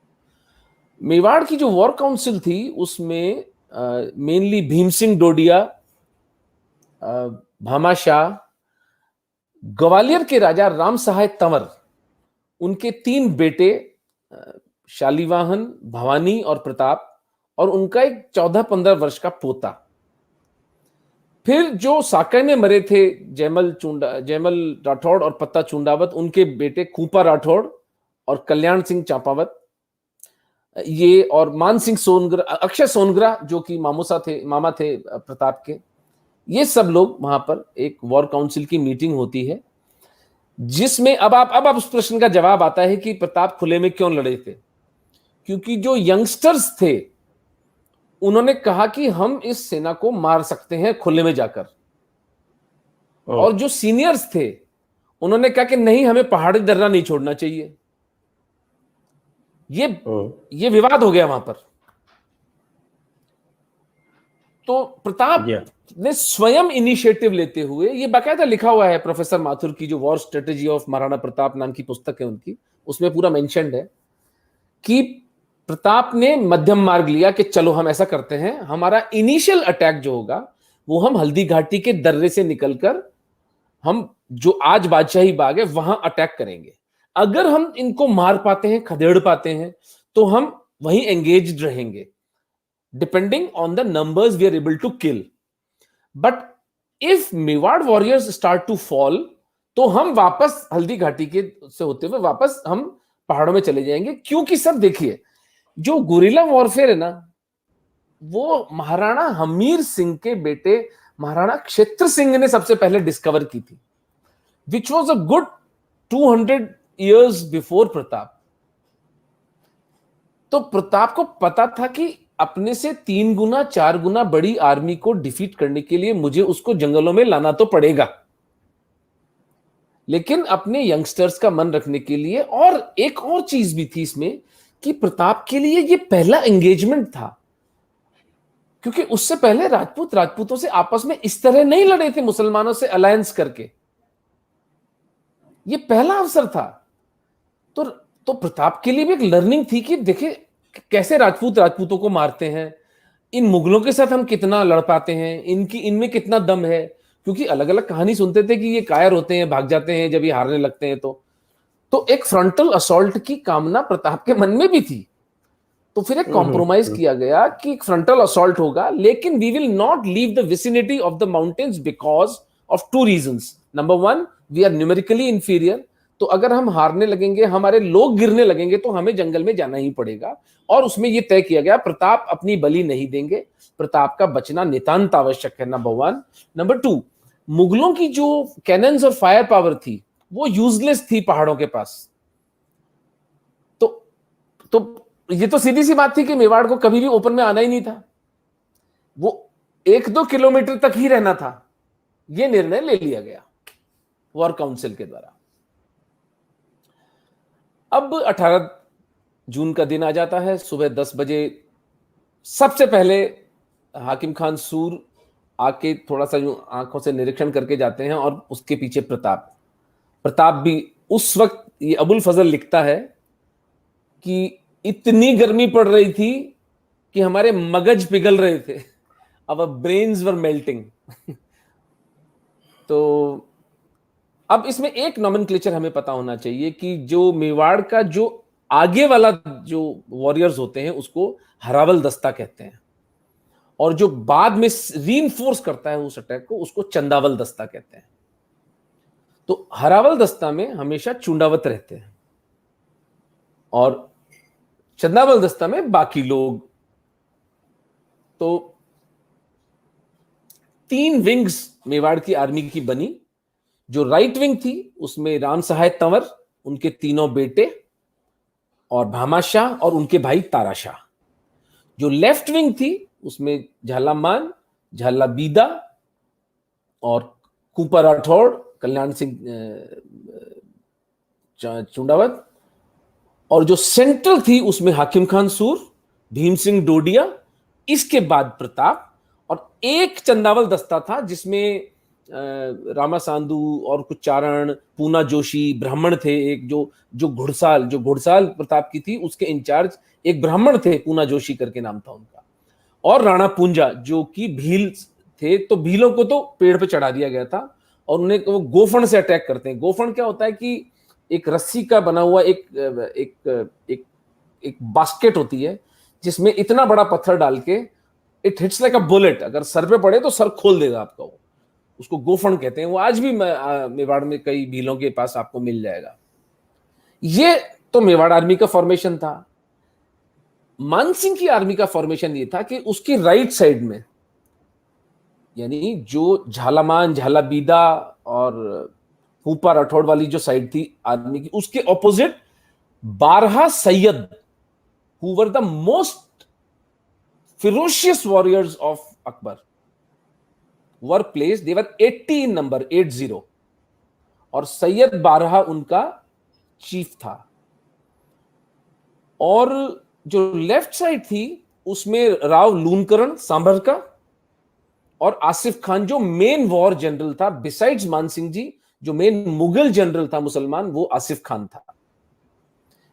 मेवाड़ की जो वॉर काउंसिल थी उसमें मेनली भीम सिंह डोडिया, भामाशाह, ग्वालियर के राजा राम सहाय तंवर, उनके 3 बेटे शालीवाहन, भवानी और प्रताप, और उनका एक 14-15 वर्ष का पोता। फिर जो साकय में मरे थे जयमल राठौड़ और पत्ता चुंडावत, उनके बेटे खूपा राठौड़ और कल्याण सिंह चांपावत, ये, और मान सिंह सोनग्रा, अक्षय सोनग्रा जो कि मामा थे प्रताप के, ये सब लोग वहां पर एक वॉर काउंसिल की मीटिंग होती है, जिसमें अब उस प्रश्न का जवाब आता है कि प्रताप खुले में क्यों लड़े थे। क्योंकि जो यंगस्टर्स थे उन्होंने कहा कि हम इस सेना को मार सकते हैं खुले में जाकर, और जो सीनियर्स थे उन्होंने कहा कि नहीं, हमें पहाड़ी दर्रा नहीं छोड़ना चाहिए। ये विवाद हो गया वहां पर। तो प्रताप ने स्वयं इनिशिएटिव लेते हुए, ये बाकायदा लिखा हुआ है प्रोफेसर माथुर की जो war strategy of Maharana Pratap नाम की पुस्तक है उनकी, उसमें पूरा मेंशन्ड है कि प्रताप ने मध्यम मार्ग लिया कि चलो हम ऐसा करते हैं, हमारा इनिशियल अटैक जो होगा वो हम हल्दी घाटी के दर्रे से निकलकर हम जो आज बादशाही बाग है वहां अटैक करेंगे। अगर हम इनको मार पाते हैं, खदेड़ पाते हैं, तो हम वहीं एंगेज्ड रहेंगे, depending on the numbers we are able to kill. But if Mewar warriors start to fall, तो हम वापस हल्दी घाटी के से होते हुए वापस हम पहाड़ों में चले जाएंगे। क्योंकि सर देखिए, जो गुरिल्ला वॉरफेयर है ना, वो महाराणा हमीर सिंह के बेटे महाराणा क्षेत्र सिंह ने सबसे पहले डिस्कवर की थी, which was a good 200 years before Pratap. तो प्रताप को पता था कि अपने से 3 गुना 4 गुना बड़ी आर्मी को डिफीट करने के लिए मुझे उसको जंगलों में लाना तो पड़ेगा, लेकिन अपने यंगस्टर्स का मन रखने के लिए। और एक और चीज भी थी इसमें कि प्रताप के लिए ये पहला एंगेजमेंट था, क्योंकि उससे पहले राजपूतों से आपस में इस तरह नहीं लड़े थे, मुसलमानों से अलायंस करके। ये पहला अवसर था। तो प्रताप के लिए भी एक लर्निंग थी कि देखे कैसे राजपूतों को मारते हैं, इन मुगलों के साथ हम कितना लड़ पाते हैं, इनमें कितना दम है। क्योंकि अलग अलग कहानी सुनते थे कि ये कायर होते हैं, भाग जाते हैं जब ये हारने लगते हैं। तो एक फ्रंटल असॉल्ट की कामना प्रताप के मन में भी थी। तो फिर एक कॉम्प्रोमाइज किया गया कि एक फ्रंटल असॉल्ट होगा, लेकिन we will not leave the vicinity of the mountains because of 2 reasons. Number 1, we are numerically inferior, तो अगर हम हारने लगेंगे, हमारे लोग गिरने लगेंगे, तो हमें जंगल में जाना ही पड़ेगा। और उसमें यह तय किया गया प्रताप अपनी बलि नहीं देंगे, प्रताप का बचना नितांत आवश्यक है, नंबर 1। नंबर 2, मुगलों की जो कैनन्स और फायर पावर थी वो यूजलेस थी पहाड़ों के पास। तो ये तो सीधी सी बात थी कि मेवाड़ को कभी भी ओपन में आना ही नहीं था, वो 1-2 किलोमीटर तक ही रहना था। यह निर्णय ले लिया गया वॉर काउंसिल के द्वारा। अब 18 जून का दिन आ जाता है। सुबह 10 बजे सबसे पहले हाकिम खान सूर आके थोड़ा सा यूं आंखों से निरीक्षण करके जाते हैं, और उसके पीछे प्रताप भी। उस वक्त ये अबुल फजल लिखता है कि इतनी गर्मी पड़ रही थी कि हमारे मगज पिघल रहे थे, आवर ब्रेन्स वर मेल्टिंग। तो अब इसमें एक नॉमेनक्लेचर हमें पता होना चाहिए कि जो मेवाड़ का जो आगे वाला जो वॉरियर्स होते हैं उसको हरावल दस्ता कहते हैं, और जो बाद में रीइंफोर्स करता है उस अटैक को उसको चंदावल दस्ता कहते हैं। तो हरावल दस्ता में हमेशा चुंडावत रहते हैं और चंदावल दस्ता में बाकी लोग। तो 3 विंग्स मेवाड़ की आर्मी की बनी। जो राइट विंग थी उसमें राम सहाय तंवर, उनके 3 बेटे, और भामाशाह और उनके भाई ताराशाह, जो लेफ्ट विंग थी उसमें झालामान, झालाबीदा और कूपर राठौड़, कल्याण सिंह चुंडावत, और जो सेंट्रल थी उसमें हाकिम खान सूर, भीम सिंह डोडिया, इसके बाद प्रताप, और एक चंदावल दस्ता था जिसमें रामा सांधु और कुछ चारण, पूना जोशी ब्राह्मण थे, एक जो घुड़साल प्रताप की थी उसके इंचार्ज एक ब्राह्मण थे, पूना जोशी करके नाम था उनका, और राणा पूंजा जो कि भील थे। तो भीलों को तो पेड़ पे चढ़ा दिया गया था और उन्हें वो गोफण से अटैक करते हैं। गोफण क्या होता है कि एक रस्सी का बना हुआ एक बास्केट होती है जिसमें इतना बड़ा पत्थर डाल के it hits like a bullet, अगर सर पे पड़े तो सर खोल देगा आपका, वो उसको गोफण कहते हैं। वो आज भी मेवाड़ में कई भीलों के पास आपको मिल जाएगा। ये तो मेवाड़ आर्मी का फॉर्मेशन था। मानसिंह की आर्मी का फॉर्मेशन ये था कि उसकी राइट साइड में, यानी जो झालामान, झालाबीदा और हूपा राठौड़ वाली जो साइड थी आर्मी की, उसके opposite 12 Syed who were the most ferocious warriors of Akbar were placed. They were 80 in number, 80, और सैयद 12 उनका चीफ था। और जो लेफ्ट साइड थी उसमें राव लूनकरण सांभर का और आसिफ खान जो मेन वॉर जनरल था, बिसाइड्स मानसिंह जी जो मेन मुगल जनरल था मुसलमान, वो आसिफ खान था।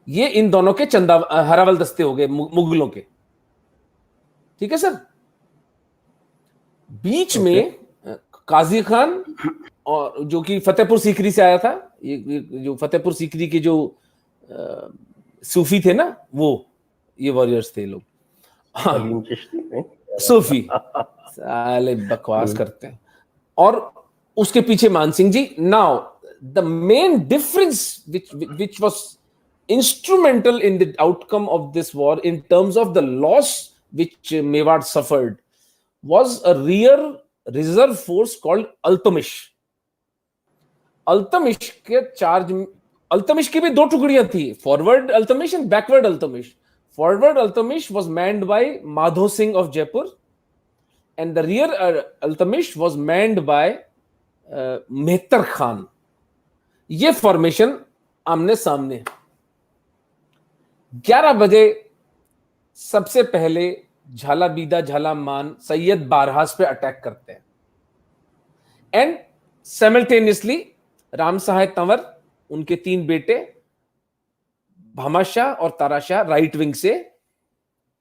ये इन दोनों के हरावल दस्ते हो गए मुगलों के, ठीक है सर। बीच में काजी खान, और जो कि फतेहपुर सीकरी से आया था, ये जो फतेहपुर सीकरी के जो सूफी थे ना, वो ये वॉरियर्स थे लोग। हाँ, सूफी साले बकवास करते हैं। और उसके पीछे मानसिंह जी। Now the main difference which was instrumental in the outcome of this war in terms of the loss which Mewar suffered was a rear reserve force called Altamish. Altamish के चार्ज, अल्तमिश की भी दो टुकड़ियां थी, forward Altamish and backward Altamish. Forward Altamish was manned by Madho Singh of Jaipur and the rear Altamish was manned by Mehtar Khan. ये formation आमने सामने। 11 बजे सबसे पहले झालाबीदा, झालामान, सैयद बारहास पे अटैक करते हैं एंड साइमल्टेनियसली राम सहाय तंवर, उनके 3 बेटे भामाशाह और ताराशाह राइट विंग से,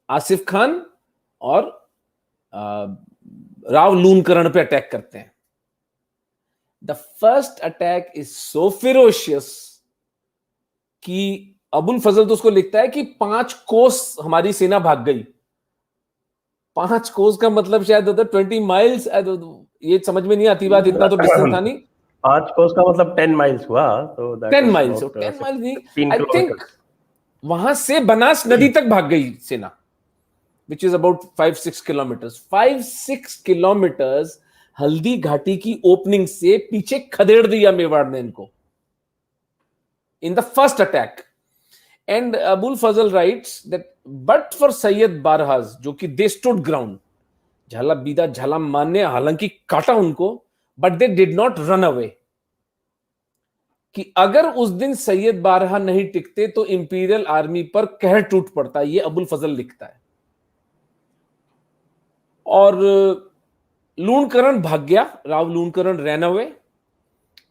आसिफ खान और राव लूनकरण पे अटैक करते हैं। The first attack is so ferocious कि अबुल फजल तो उसको लिखता है कि 5 कोस हमारी सेना भाग गई। 5 कोस का मतलब शायद होता 20 माइल्स, ये समझ में नहीं आती बात, इतना तो डिस्टेंस था नहीं। 5 कोस का मतलब 10 माइल्स हुआ, तो 10 माइल्स, 10 माइल्स नहीं, आई थिंक वहां से बनास नदी तक भाग गई सेना, which is about 5-6 kilometres. 5-6 kilometres Haldi Ghati की ओपनिंग से पीछे खदेड़ दिया मेवाड़ ने इनको in the first attack. And Abul Fazal writes that but for Sayyed Barhas, जो कि दे स्टूड ग्राउंड, झालाबीदा, झालामान ने हालांकि काटा उनको, but they did not run away, कि अगर उस दिन सैयद बारहा नहीं टिकते तो इंपीरियल आर्मी पर कहर टूट पड़ता। ये अबुल फजल लिखता है। और लूनकरण भाग गया, राव लूनकरण रैन अवे।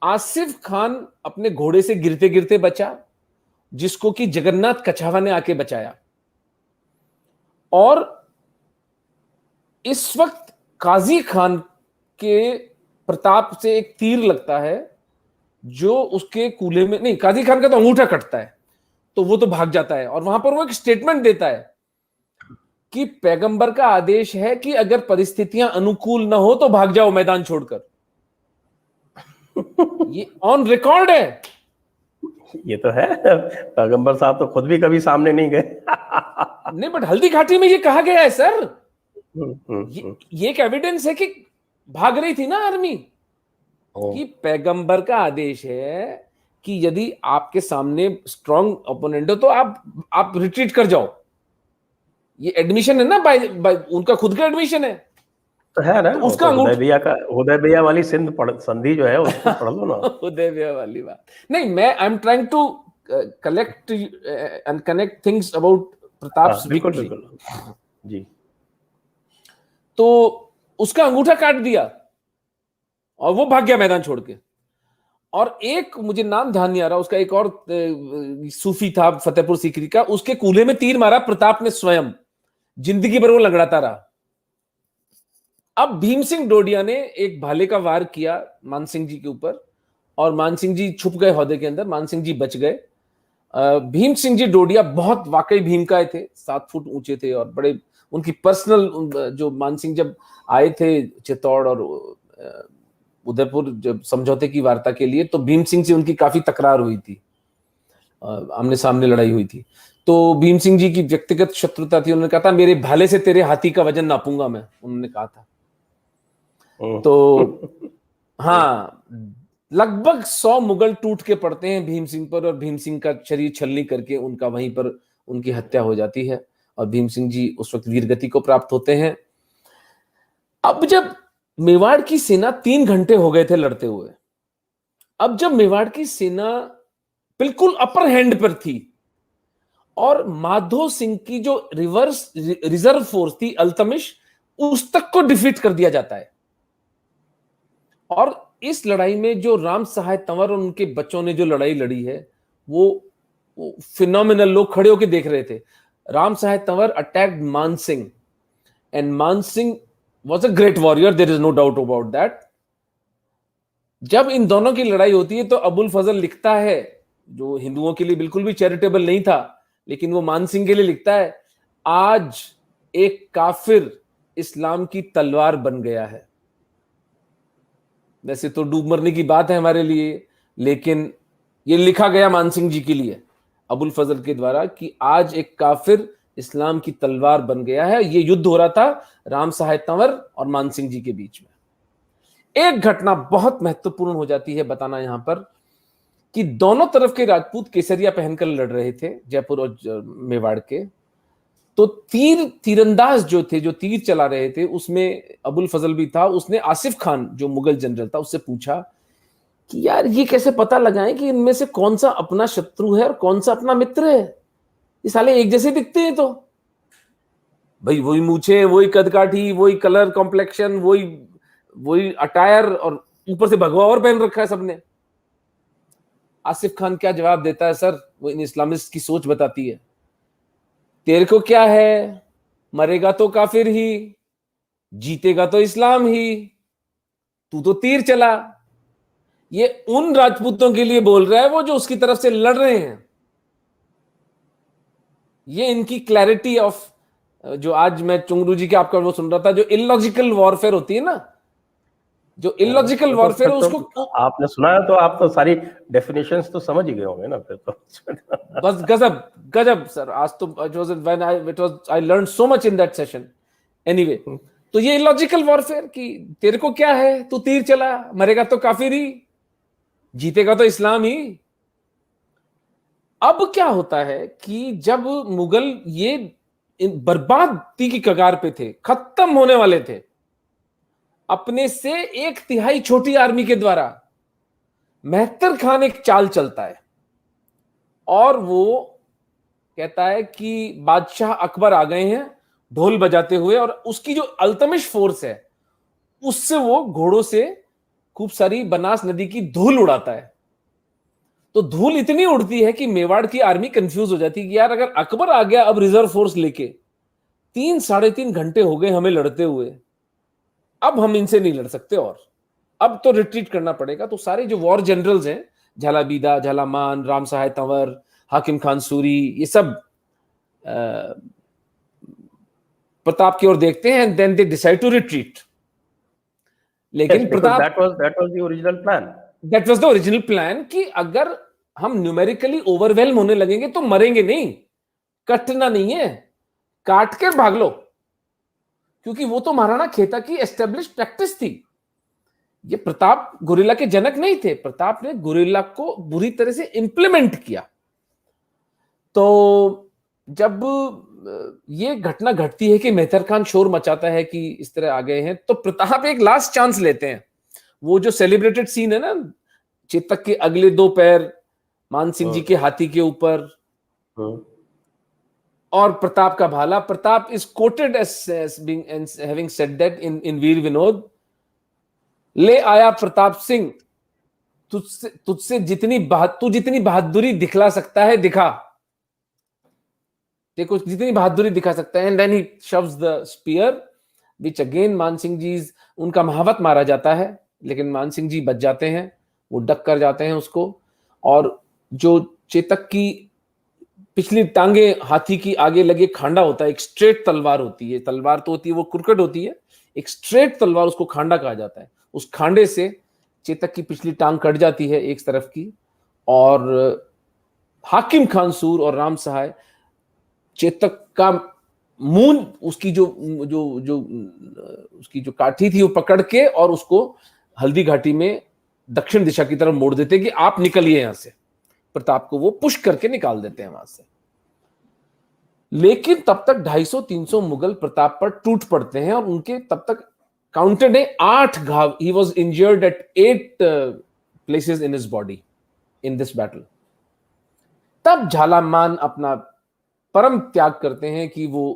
आसिफ खान अपने घोड़े से गिरते गिरते बचा, जिसको कि जगन्नाथ कछावा ने आके बचाया। और इस वक्त काजी खान के प्रताप से एक तीर लगता है जो उसके कूल्हे में, नहीं, काजी खान का तो अंगूठा कटता है, तो वो तो भाग जाता है। और वहां पर वो एक स्टेटमेंट देता है कि पैगंबर का आदेश है कि अगर परिस्थितियां अनुकूल ना हो तो भाग जाओ मैदान छोड़कर। ये ऑन रिकॉर्ड है। ये तो है, पैगंबर साहब तो खुद भी कभी सामने नहीं गए। नहीं, बट हल्दी घाटी में ये कहा गया है सर। ये एक एविडेंस है कि भाग रही थी ना आर्मी, कि पैगंबर का आदेश है कि यदि आपके सामने स्ट्रॉन्ग ओपोनेंट हो तो आप रिट्रीट कर जाओ। ये एडमिशन है ना, बाय उनका खुद का एडमिशन है। तो है ना, तो वो उसका तो अंगूठा हुदैबिया वाली संधि जो है उसको पढ़ लो ना। उदय वाली बात नहीं, मैं I am trying to collect and connect things about Pratap's बिल्कुल विक्ट्री। बिल्कुल जी। तो उसका अंगूठा काट दिया और वो भाग गया मैदान छोड़ के। और एक मुझे नाम ध्यान नहीं आ रहा उसका, एक और सूफी था फतेहपुर सीकरी का, उसके कूल्हे में तीर मारा प्रताप ने स्वयं, जिंदगी भर वो लगड़ाता रहा। अब भीम सिंह डोडिया ने एक भाले का वार किया मान सिंह जी के ऊपर, और मान सिंह जी छुप गए हौदे के अंदर, मान सिंह जी बच गए। भीम सिंह जी डोडिया बहुत वाकई भीमकाय थे, 7 फुट ऊंचे थे और बड़े, उनकी पर्सनल, जो मान सिंह जब आए थे चित्तौड़ और उदयपुर जब समझौते की वार्ता के लिए, तो भीम सिंह से उनकी काफी तकरार हुई थी, आमने सामने लड़ाई हुई थी। तो भीम सिंह जी की व्यक्तिगत शत्रुता थी, उन्होंने कहा था मेरे भाले से तेरे हाथी का वजन नापूंगा मैं, उन्होंने कहा था। तो हाँ, लगभग 100 मुगल टूट के पड़ते हैं भीम सिंह पर, और भीम सिंह का शरीर छलनी करके उनका वहीं पर उनकी हत्या हो जाती है, और भीम सिंह जी उस वक्त वीरगति को प्राप्त होते हैं। अब जब मेवाड़ की सेना 3 घंटे हो गए थे लड़ते हुए, अब जब मेवाड़ की सेना बिल्कुल अपर हैंड पर थी और माधो सिंह की जो रिजर्व फोर्स थी अल्तमिश, उस तक को डिफीट कर दिया जाता है। और इस लड़ाई में जो राम सहाय तंवर और उनके बच्चों ने जो लड़ाई लड़ी है, वो फिनोमिनल, लोग खड़े होकर देख रहे थे। राम सहाय तंवर अटैक्ड मान सिंह, एंड मान Singh was a great warrior, there is no doubt about that. जब इन दोनों की लड़ाई होती है तो अबुल फजल लिखता है, जो हिंदुओं के लिए बिल्कुल भी चैरिटेबल नहीं था, लेकिन वो मान सिंह के लिए लिखता है, आज एक काफिर इस्लाम की तलवार बन गया है। वैसे तो डूब मरने की बात है हमारे लिए, लेकिन ये लिखा गया मान सिंह जी के लिए अबुल फजल के द्वारा कि आज एक काफिर इस्लाम की तलवार बन गया है। ये युद्ध हो रहा था राम सहाय तंवर और मान सिंह जी के बीच में। एक घटना बहुत महत्वपूर्ण हो जाती है बताना यहां पर, कि दोनों तरफ के राजपूत केसरिया पहनकर लड़ रहे थे, जयपुर और मेवाड़ के। तो तीरंदाज जो थे, जो तीर चला रहे थे, उसमें अबुल फजल भी था। उसने आसिफ खान जो मुगल जनरल था उससे पूछा कि यार ये कैसे पता लगाएं कि इनमें से कौन सा अपना शत्रु है और कौन सा अपना मित्र है, ये साले एक जैसे दिखते हैं। तो भाई वही मूछे, वही कदकाठी, वही कलर कॉम्प्लेक्शन, वही अटायर, और ऊपर से भगवा और पहन रखा है सबने। आसिफ खान क्या जवाब देता है, सर वो इन इस्लामिस्ट की सोच बताती है, तेरे को क्या है, मरेगा तो काफिर ही, जीतेगा तो इस्लाम ही, तू तो तीर चला। ये उन राजपूतों के लिए बोल रहा है वो जो उसकी तरफ से लड़ रहे हैं। ये इनकी क्लैरिटी ऑफ, जो आज मैं चुंगरू जी के आपका वो सुन रहा था, जो इलॉजिकल वॉरफेयर होती है ना, जो इलॉजिकल वॉरफेयर है उसको आपने सुना है तो आप तो सारी डेफिनेशंस तो समझ ही गए होंगे ना फिर तो। बस गजब गजब सर, आज तो I learn so much in that session. Anyway, तो ये इलॉजिकल वॉरफेयर कि तेरे को क्या है, तू तीर चला, मरेगा तो काफिर ही, जीतेगा तो इस्लाम ही। अब क्या होता है कि जब मुगल ये बर्बादी की कगार पे थे, खत्म होने वाले थे, अपने से 1/3 छोटी आर्मी के द्वारा मेहतर खान एक चाल चलता है, और वो कहता है कि बादशाह अकबर आ गए हैं ढोल बजाते हुए, और उसकी जो अल्तमिश फोर्स है उससे वो घोड़ों से खूब सारी बनास नदी की धूल उड़ाता है। तो धूल इतनी उड़ती है कि मेवाड़ की आर्मी कंफ्यूज हो जाती है कि यार अगर अकबर आ गया अब रिजर्व फोर्स लेके, 3-3.5 घंटे हो गए हमें लड़ते हुए, अब हम इनसे नहीं लड़ सकते और अब तो रिट्रीट करना पड़ेगा। तो सारे जो वॉर जनरल्स हैं, झालाबीदा, झालामान, राम सहाय तंवर, हाकिम खान सूरी, ये सब प्रताप की ओर देखते हैं, then they decide to retreat. लेकिन Pratap, that was the original plan. That was the original plan कि अगर हम न्यूमेरिकली ओवरवेल्म होने लगेंगे तो मरेंगे नहीं, कटना नहीं है, काट के भाग लो, क्योंकि वो तो महाराणा खेता की एस्टेब्लिश प्रैक्टिस थी। ये प्रताप गुरिल्ला के जनक नहीं थे, प्रताप ने गुरिल्ला को बुरी तरह से इंप्लीमेंट किया। तो जब ये घटना घटती है कि मेहतर खान शोर मचाता है कि इस तरह आ गए हैं, तो प्रताप एक लास्ट चांस लेते हैं। वो जो सेलिब्रेटेड सीन है ना, चेतक के अगले 2 पैर मान सिंह जी के हाथी के ऊपर और प्रताप का भाला। Pratap is quoted as being having said that in Veer Vinod, ले आया प्रताप सिंह, तुझसे तू जितनी बहादुरी दिखला सकता है दिखा, देखो जितनी बहादुरी दिखा सकता है। And then he shows the spear which again Man Singh जी, उनका महावत मारा जाता है लेकिन मान सिंह जी बच जाते हैं, वो डक कर जाते हैं उसको। और जो चेतक की पिछली टांगे हाथी की आगे लगे खांडा होता है, एक स्ट्रेट तलवार होती है, तलवार तो होती है वो कुरकट होती है, एक स्ट्रेट तलवार उसको खांडा कहा जाता है। उस खांडे से चेतक की पिछली टांग कट जाती है एक तरफ की, और हाकिम खान सूर और राम सहाय चेतक का मुंह, उसकी जो जो जो उसकी जो काठी थी वो पकड़ के और उसको हल्दी घाटी में दक्षिण दिशा की तरफ मोड़ देते कि आप निकलिए यहां से। प्रताप को वो पुश करके निकाल देते हैं वहां से। लेकिन तब तक 250-300 मुगल प्रताप पर टूट पड़ते हैं और उनके तब तक काउंटेड है 8 घाव। He was injured at 8 places in his body in this battle. तब झालामान अपना परम त्याग करते हैं कि वो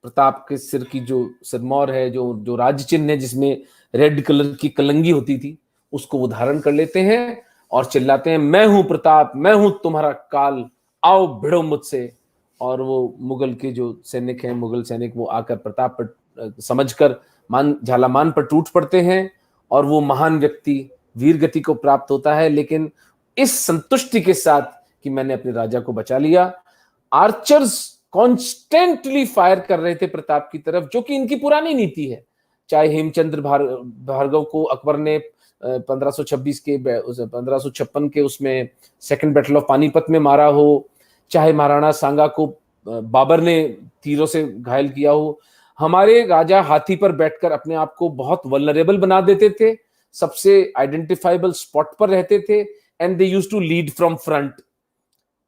प्रताप के सिर की जो सिरमौर है, जो राज चिन्ह है जिसमें रेड कलर की कलंगी होती थी, उसको वो धारण कर लेते हैं और चिल्लाते हैं, मैं हूं प्रताप, मैं हूं तुम्हारा काल, आओ भिड़ो मुझसे। और वो मुगल के जो सैनिक हैं, मुगल सैनिक, वो आकर प्रताप पर समझकर झालामान पर टूट पड़ते हैं और वो महान व्यक्ति वीर गति को प्राप्त होता है, लेकिन इस संतुष्टि के साथ कि मैंने अपने राजा को बचा लिया। आर्चर्स कॉन्स्टेंटली फायर कर रहे थे प्रताप की तरफ, जो कि इनकी पुरानी नीति है। चाहे हेमचंद्र भार्गव को अकबर ने 1556 के उसमें सेकंड बैटल ऑफ पानीपत में मारा हो, चाहे महाराणा सांगा को बाबर ने तीरों से घायल किया हो, हमारे राजा हाथी पर बैठकर अपने आप को बहुत वल्नरेबल बना देते थे, सबसे आइडेंटिफाइबल स्पॉट पर रहते थे, and they used to lead from front.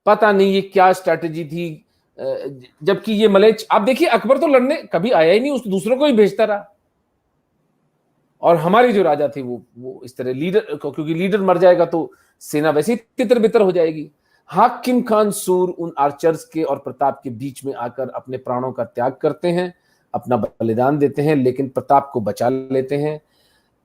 पता नहीं ये क्या स्ट्रैटेजी थी। जबकि ये मलेच, आप देखिए अकबर तो लड़ने कभी आया ही नहीं, उस दूसरों को ही भेजता रहा। और हमारे जो राजा थे वो इस तरह लीडर, क्योंकि लीडर मर जाएगा तो सेना वैसे ही तितर बितर हो जाएगी। हाकिम खान सूर उन आर्चर्स के और प्रताप के बीच में आकर अपने प्राणों का त्याग करते हैं, अपना बलिदान देते हैं, लेकिन प्रताप को बचा लेते हैं।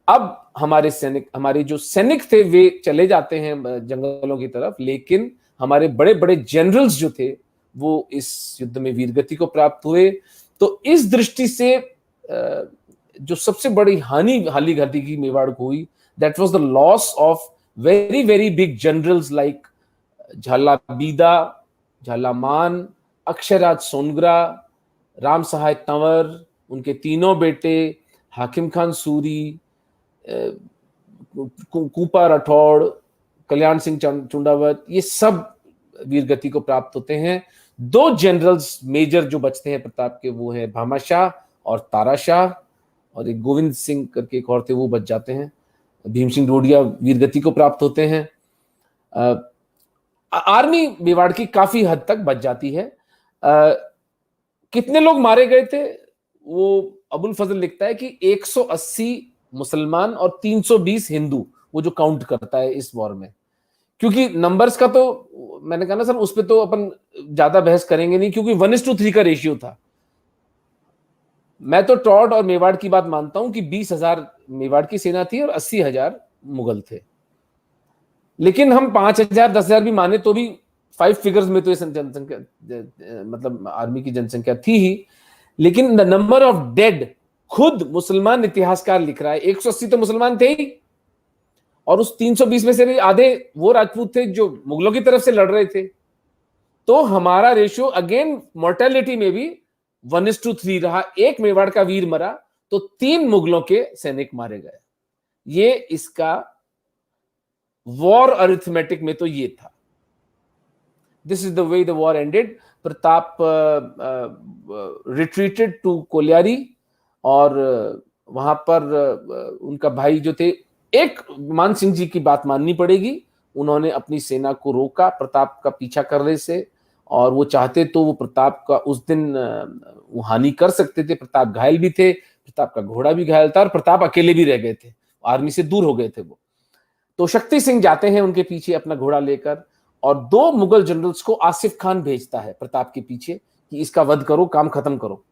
अब हमारे जो सैनिक थे वे चले जाते हैं जंगलों की तरफ, लेकिन हमारे बड़े बड़े जनरल्स जो थे वो इस युद्ध में वीरगति को प्राप्त हुए। तो इस दृष्टि से जो सबसे बड़ी हानि घाटी की मेवाड़ को हुई, that was the loss of very very big generals like झालाबीदा, झालामान, Akshayraj Songra, Ram सहाय तंवर, उनके तीनों बेटे, हाकिम खान सूरी, कूपा राठौड़, कल्याण सिंह चुंडावत, ये सब वीरगति को प्राप्त होते हैं। 2 जनरल्स मेजर जो बचते हैं प्रताप के, वो है भामा शाह और तारा शाह, और एक गोविंद सिंह करके एक और थे, वो बच जाते हैं। भीम सिंह डोडिया वीरगति को प्राप्त होते हैं। आर्मी मेवाड़ की काफी हद तक बच जाती है। कितने लोग मारे गए थे वो अबुल फजल लिखता है कि 180 मुसलमान और 320 हिंदू, वो जो काउंट करता है इस वॉर में। क्योंकि नंबर्स का तो मैंने कहा ना सर, उस पर तो अपन ज्यादा बहस करेंगे नहीं, क्योंकि 1:3 का रेशियो था। मैं तो टॉड और मेवाड़ की बात मानता हूं कि 20,000 मेवाड़ की सेना थी और 80,000 मुगल थे। लेकिन हम 5,000 10,000 भी माने तो भी 5 फिगर्स में तो ये जनसंख्या, मतलब आर्मी की जनसंख्या थी ही। लेकिन द नंबर ऑफ डेड, खुद मुसलमान इतिहासकार लिख रहा है 180 तो मुसलमान थे ही, और उस 320 में से भी आधे वो राजपूत थे जो मुगलों की तरफ से लड़ रहे थे। तो हमारा रेशियो अगेन मोर्टेलिटी में भी 1:3 रहा। एक मेवाड़ का वीर मरा तो 3 मुगलों के सैनिक मारे गए। ये इसका वॉर अरिथमेटिक में तो ये था। This is the way the war ended. Pratap retreated to Koliyari, और वहां पर उनका भाई जो थे, एक मान सिंह जी की बात माननी पड़ेगी, उन्होंने अपनी सेना को रोका प्रताप का पीछा करने से, और वो चाहते तो वो प्रताप का उस दिन वो हानि कर सकते थे। प्रताप घायल भी थे, प्रताप का घोड़ा भी घायल था और प्रताप अकेले भी रह गए थे, आर्मी से दूर हो गए थे वो। तो शक्ति सिंह जाते हैं उनके पीछे अपना घोड़ा लेकर और 2 मुगल जनरल्स को आसिफ खान भेजता है प्रताप के पीछे कि इसका वध करो, काम खत्म करो।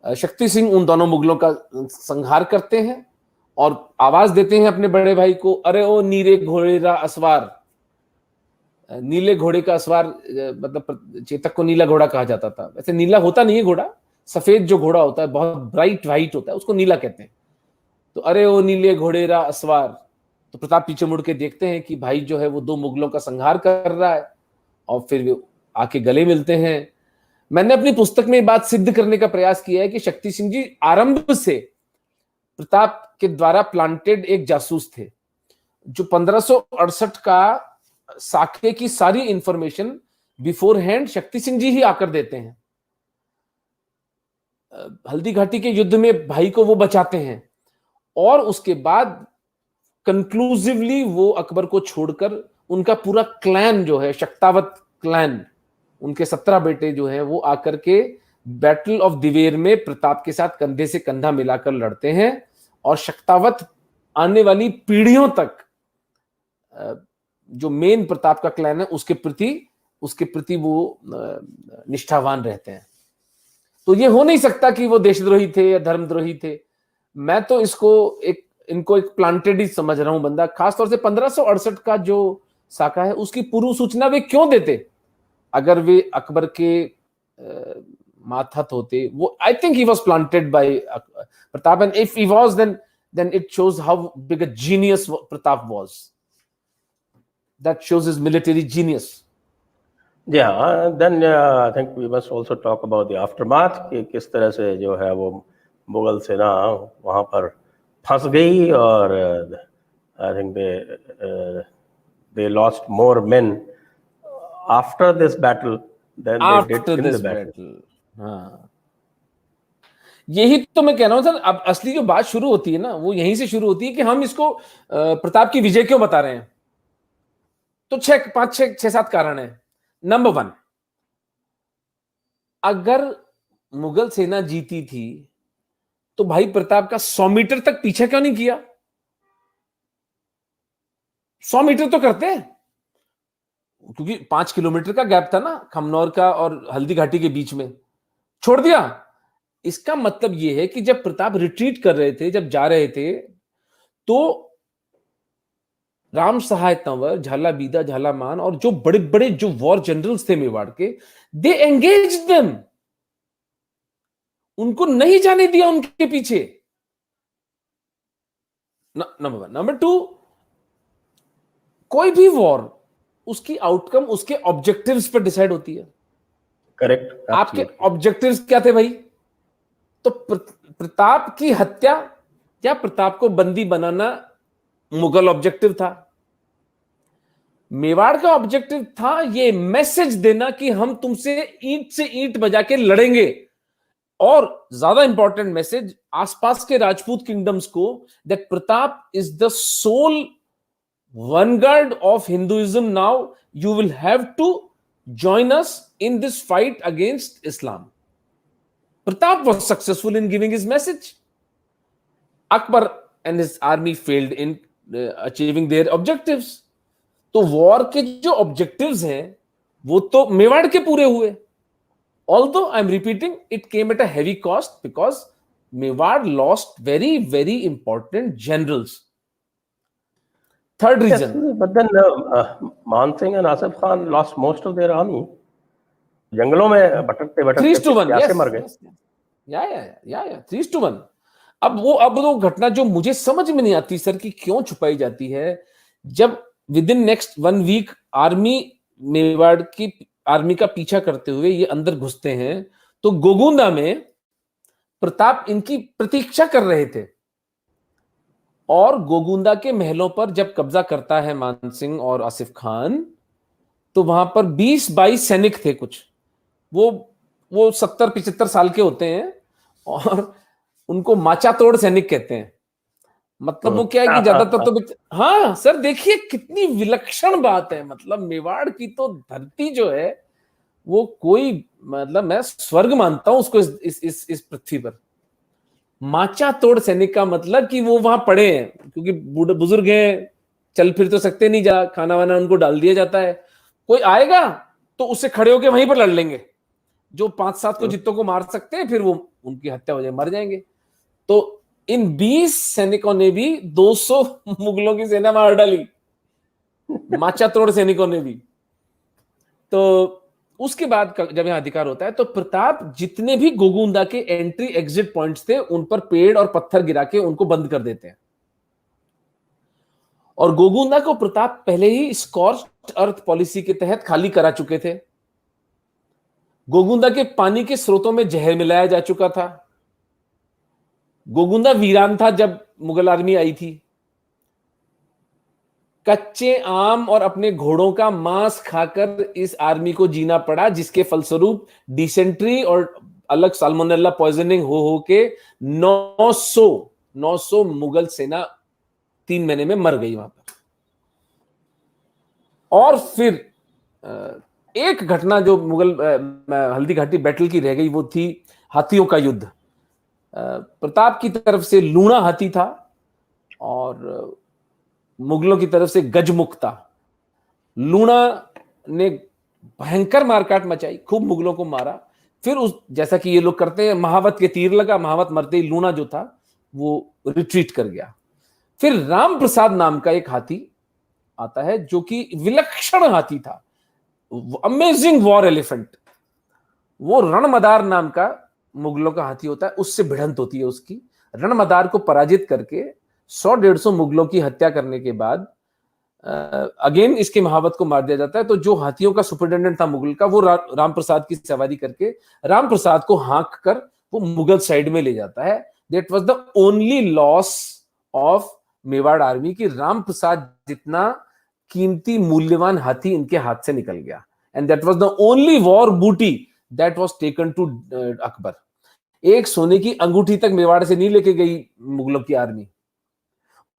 शक्ति सिंह उन दोनों मुगलों का संहार करते हैं और आवाज देते हैं अपने बड़े भाई को, अरे ओ नीरे घोड़ेरा असवार। नीले घोड़े का असवार मतलब चेतक को नीला घोड़ा कहा जाता था। वैसे नीला होता नहीं है घोड़ा, सफेद जो घोड़ा होता है बहुत ब्राइट व्हाइट होता है, उसको नीला कहते हैं। तो अरे ओ नीले घोड़ेरा असवार। तो प्रताप पीछे मुड़ के देखते हैं कि भाई जो है वो 2 मुगलों का संहार कर रहा है और फिर आके गले मिलते हैं। मैंने अपनी पुस्तक में ये बात सिद्ध करने का प्रयास किया है कि शक्ति सिंह जी आरंभ से प्रताप के द्वारा प्लांटेड एक जासूस थे, जो 1568 का साके की सारी information before hand Shakti Singh ji ही आकर देते हैं। हल्दी घाटी के युद्ध में भाई को वो बचाते हैं और उसके बाद कंक्लूसिवली वो अकबर को छोड़कर उनका पूरा क्लैन जो है, शक्तावत क्लैन, उनके 17 बेटे जो हैं वो आकर के बैटल ऑफ दिवेर में प्रताप के साथ कंधे से कंधा मिलाकर लड़ते हैं और शक्तावत आने वाली पीढ़ियों तक जो मेन प्रताप का क्लैन है उसके प्रति वो निष्ठावान रहते हैं। तो ये हो नहीं सकता कि वो देशद्रोही थे या धर्मद्रोही थे। मैं तो इनको एक प्लांटेड ही समझ रहा हूं बंदा। खासतौर से 1568 का जो साका है उसकी पूर्व सूचना वे क्यों देते? अगर वे अकबर के माथत होते, वो I think he was planted by Pratap, and if he was then it shows how big a genius Pratap was. That shows his military genius. Yeah, then I think we must also talk about the aftermath कि किस तरह से जो है वो मुगल सेना वहां पर फंस गई और I think they lost more men after this battle than they did in the battle. हाँ, यही तो मैं कह रहा हूं सर। अब असली जो बात शुरू होती है ना वो यहीं से शुरू होती है कि हम इसको प्रताप की विजय क्यों बता रहे हैं। तो 5-6-7 कारण है। नंबर 1, अगर मुगल सेना जीती थी तो भाई प्रताप का 100 मीटर तक पीछे क्यों नहीं किया? 100 मीटर तो करते हैं, क्योंकि 5 किलोमीटर का गैप था ना खमनौर का और हल्दी घाटी के बीच में, छोड़ दिया। इसका मतलब यह है कि जब प्रताप रिट्रीट कर रहे थे, जब जा रहे थे, तो राम सहाय तंवर, झाला बीदा, झाला मान और जो बड़े बड़े जो वॉर जनरल्स थे मेवाड़ के, दे एंगेज देम, उनको नहीं जाने दिया उनके पीछे। नंबर 1। नंबर 2, कोई भी वॉर उसकी आउटकम उसके ऑब्जेक्टिव्स पर डिसाइड होती है। करेक्ट। आपके ऑब्जेक्टिव्स क्या थे भाई? तो प्रताप की हत्या या प्रताप को बंदी बनाना मुगल ऑब्जेक्टिव था। मेवाड़ का ऑब्जेक्टिव था ये मैसेज देना कि हम तुमसे ईंट से ईंट बजा के लड़ेंगे, और ज्यादा इंपॉर्टेंट मैसेज आसपास के राजपूत किंगडम्स को, that Pratap is the soul vanguard of Hinduism. Now you will have to join us in this fight against Islam. Pratap was successful in giving his message. Akbar and his army failed in achieving their objectives. तो war के जो objectives हैं वो तो मेवाड़ के पूरे हुए, although I'm repeating, it came at a heavy cost because Mewar lost very, very important generals. Third reason. Yes, but then मान Singh and Asif Khan lost most of their army. जंगलों में भटकते भटकते 3-1 कैसे मर गए? या 3-1। अब वो घटना जो मुझे समझ में नहीं आती सर कि क्यों छुपाई जाती है। जब within next 1 week army Mewar की आर्मी का पीछा करते हुए ये अंदर घुसते हैं, तो गोगुंदा में प्रताप इनकी प्रतीक्षा कर रहे थे, और गोगुंदा के महलों पर जब कब्जा करता है मान सिंह और आसिफ खान, तो वहां पर 20-22 सैनिक थे कुछ, वो 70-75 साल के होते हैं और उनको माचा तोड़ सैनिक कहते हैं। मतलब वो क्या है कि ज्यादातर तो हाँ सर देखिए कितनी विलक्षण बात है। मतलब मेवाड़ की तो धरती जो है वो कोई, मतलब मैं स्वर्ग मानता हूं उसको इस पृथ्वी पर। माचा तोड़ सैनिक का मतलब कि वो वहां पड़े हैं, क्योंकि बूढ़े बुजुर्ग हैं, चल फिर तो सकते नहीं, जा खाना वाना उनको डाल दिया जाता है, कोई आएगा तो उससे खड़े होके वहीं पर लड़ लेंगे, जो 5-7 को जितों को मार सकते हैं, फिर वो उनकी हत्या हो जाए, मर जाएंगे। तो इन 20 सैनिकों ने भी 200 मुगलों की सेना मार डाली, माचा तोड़ सैनिकों ने भी। तो उसके बाद जब यहां अधिकार होता है तो प्रताप जितने भी गोगुंदा के एंट्री एग्जिट पॉइंट्स थे उन पर पेड़ और पत्थर गिरा के उनको बंद कर देते हैं। और गोगुंदा को प्रताप पहले ही स्कॉर्च्ड अर्थ पॉलिसी के तहत खाली करा चुके थे। गोगुंदा के पानी के स्रोतों में जहर मिलाया जा चुका था। गोगुंदा वीरान था जब मुगल आर्मी आई थी। कच्चे आम और अपने घोड़ों का मांस खाकर इस आर्मी को जीना पड़ा, जिसके फलस्वरूप डिसेंट्री और अलग साल्मोनेला पॉइजनिंग हो के 900 मुगल सेना 3 महीने में मर गई वहां पर। और फिर एक घटना जो मुगल हल्दी घाटी बैटल की रह गई, वो थी हाथियों का युद्ध। प्रताप की तरफ से लूणा हाथी था और मुगलों की तरफ से गजमुक्ता। लूणा ने भयंकर मारकाट मचाई, खूब मुगलों को मारा। फिर उस जैसा कि ये लोग करते हैं, महावत के तीर लगा, महावत मरते ही लूणा जो था वो रिट्रीट कर गया। फिर राम प्रसाद नाम का एक हाथी आता है जो कि विलक्षण हाथी था, अमेजिंग वॉर एलिफेंट। वो रणमदार नाम का मुगलों का हाथी होता है, उससे भिड़ंत होती है उसकी। रणमदार को पराजित करके 100-150 मुगलों की हत्या करने के बाद अगेन इसके महावत को मार दिया जाता है। तो जो हाथियों का सुपरिटेंडेंट था मुगल का, वो राम प्रसाद की सवारी करके राम प्रसाद को हाँक कर वो मुगल साइड में ले जाता है। That was the only loss of Mewar army की राम प्रसाद जितना कीमती मूल्यवान हाथी इनके हाथ से निकल गया। And that was the only war booty that was taken to Akbar. एक सोने की अंगूठी तक मेवाड़ से नहीं लेके गई मुगलों की आर्मी।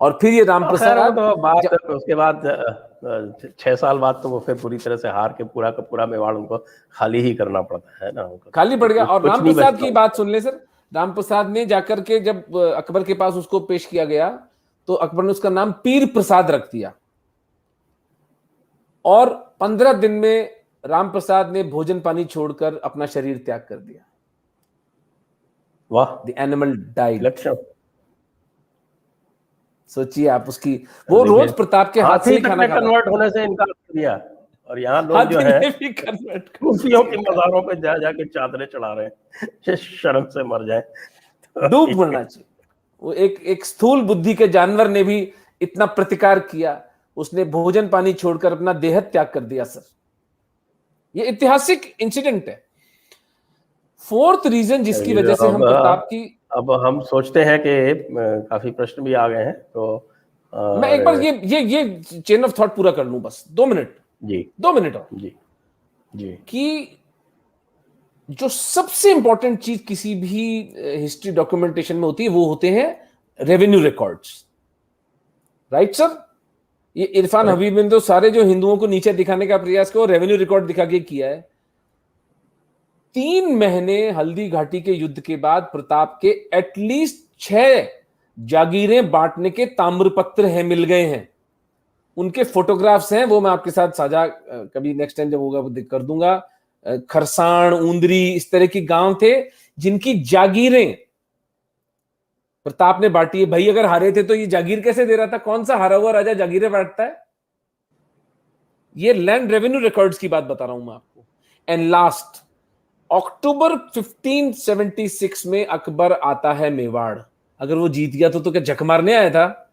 और फिर ये राम प्रसाद तो बात उसके बाद 6 साल बाद तो वो फिर पूरी तरह से हार के पूरा का पूरा मेवाड़ उनको खाली ही करना पड़ता है ना, खाली पड़ गया। और राम प्रसाद की बात सुन ले सर, राम प्रसाद ने जाकर के जब अकबर के पास उसको पेश किया गया तो अकबर ने उसका नाम पीर प्रसाद रख दिया। और 15 दिन में राम प्रसाद ने भोजन पानी छोड़कर अपना शरीर त्याग कर दिया। वाह, द एनिमल डाइड। लक्षण सोचिए आप उसकी, वो रोज प्रताप के हाथ से खाना खाता, कन्वर्ट होने से इनकार कर दिया। और यहाँ लोग जो है कुर्सियों की मज़ारों पे जा जाके चादरें चढ़ा रहे हैं, शर्म से मर जाए। डूब मरना चाहिए। वो एक स्थूल बुद्धि के जानवर ने भी इतना प्रतिकार किया, उसने भोजन पानी छोड़कर अपना देह त्याग कर दिया। सर ये ऐतिहासिक इंसिडेंट है। फोर्थ रीजन जिसकी वजह से हम प्रताप की, अब हम सोचते हैं कि काफी प्रश्न भी आ गए हैं, तो मैं एक बार ये चेन ऑफ थॉट पूरा कर लूं, बस 2 मिनट जी, 2 मिनट और जी कि जो सबसे इंपॉर्टेंट चीज किसी भी हिस्ट्री डॉक्यूमेंटेशन में होती है वो होते हैं रेवेन्यू रिकॉर्ड्स। Right sir? ये इरफान हबीब ने तो सारे जो हिंदुओं को नीचे दिखाने का प्रयास किया, रेवेन्यू रिकॉर्ड दिखा के किया है। 3 महीने हल्दी घाटी के युद्ध के बाद प्रताप के एटलीस्ट 6 जागीरें बांटने के ताम्रपत्र हैं, मिल गए हैं। उनके फोटोग्राफ्स हैं, वो मैं आपके साथ साझा कभी नेक्स्ट टाइम जब होगा वो कर दूंगा। खरसाण, ऊंदरी, इस तरह की गांव थे जिनकी जागीरें प्रताप ने बांटी है। भाई अगर हारे थे तो ये जागीर कैसे दे रहा था? कौन सा हारा हुआ राजा जागीरें बांटता है? ये लैंड रेवेन्यू रिकॉर्ड्स की बात बता रहा हूं मैं आपको। एंड लास्ट, अक्टूबर 1576 में अकबर आता है मेवाड़। अगर वो जीत गया तो क्या झक मारने आया था?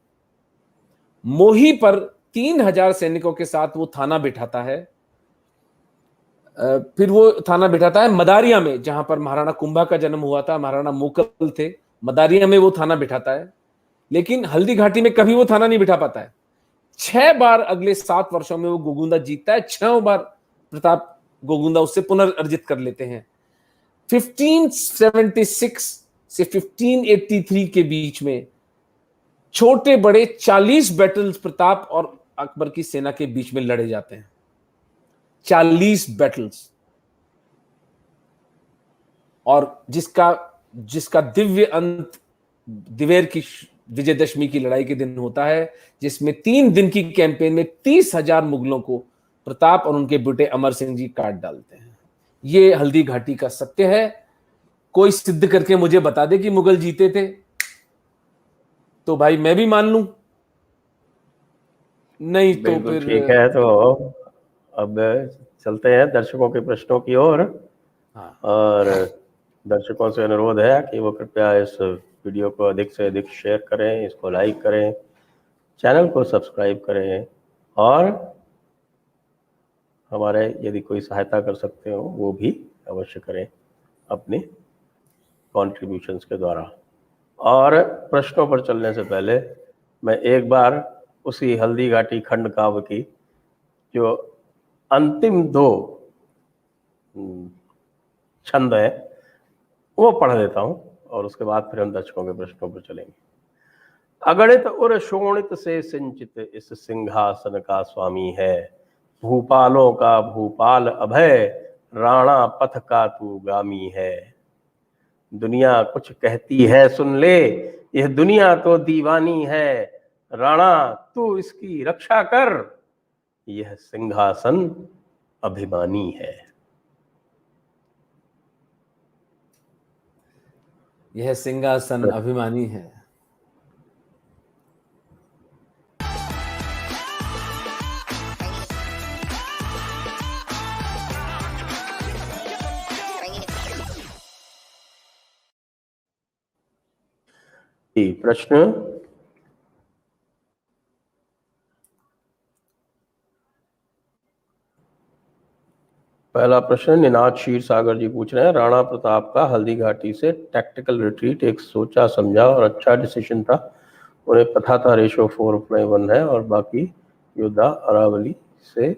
मोही पर 3000 सैनिकों के साथ वो थाना बिठाता है। फिर वो थाना बिठाता है मदारिया में, जहां पर महाराणा कुंभा का जन्म हुआ था, महाराणा मोकल थे। मदारिया में वो थाना बिठाता है, लेकिन हल्दी घाटी में कभी वो थाना नहीं बिठा पाता है। 6 बार अगले 7 वर्षों में वो गोगुंदा जीतता है। 6 बार प्रताप गोगुंदा उससे पुनर्र्जित कर लेते हैं। 1576 से 1583 के बीच में छोटे बड़े 40 बैटल्स प्रताप और अकबर की सेना के बीच में लड़े जाते हैं। 40 बैटल्स। और जिसका दिव्य अंत दिवेर की विजयदशमी की लड़ाई के दिन होता है, जिसमें 3 दिन की कैंपेन में 30,000 मुगलों को प्रताप और उनके बेटे अमर सिंह जी काट डालते हैं। ये हल्दी घाटी का सत्य है। कोई सिद्ध करके मुझे बता दे कि मुगल जीते थे, तो भाई मैं भी मान लूं, नहीं तो बिल्कुल फिर ठीक है। तो अब चलते हैं दर्शकों के प्रश्नों की ओर। हाँ। और दर्शकों से अनुरोध है कि वो कृपया इस वीडियो को अधिक से अधिक शेयर करें, इसको लाइक करें, चैनल को सब्सक्राइब करें, और हमारे यदि कोई सहायता कर सकते हो वो भी अवश्य करें अपने कॉन्ट्रीब्यूशंस के द्वारा। और प्रश्नों पर चलने से पहले मैं एक बार उसी हल्दी घाटी खंड काव्य की जो अंतिम 2 छंद है वो पढ़ देता हूं, और उसके बाद फिर हम दर्शकों के प्रश्नों पर चलेंगे। अगणित उर शोणित से सिंचित इस सिंहासन का स्वामी है, भूपालों का भूपाल अभय, राणा पथ का तू गामी है। दुनिया कुछ कहती है सुन ले, यह दुनिया तो दीवानी है, राणा तू इसकी रक्षा कर, यह सिंहासन अभिमानी है। यह सिंहासन अभिमानी है। प्रश्न पहला प्रश्न निनाद क्षीर सागर जी पूछ रहे हैं, राणा प्रताप का हल्दी घाटी से टैक्टिकल रिट्रीट एक सोचा समझा और अच्छा डिसीजन था। उन्हें पता था रेशो 4:1 है और बाकी योद्धा अरावली से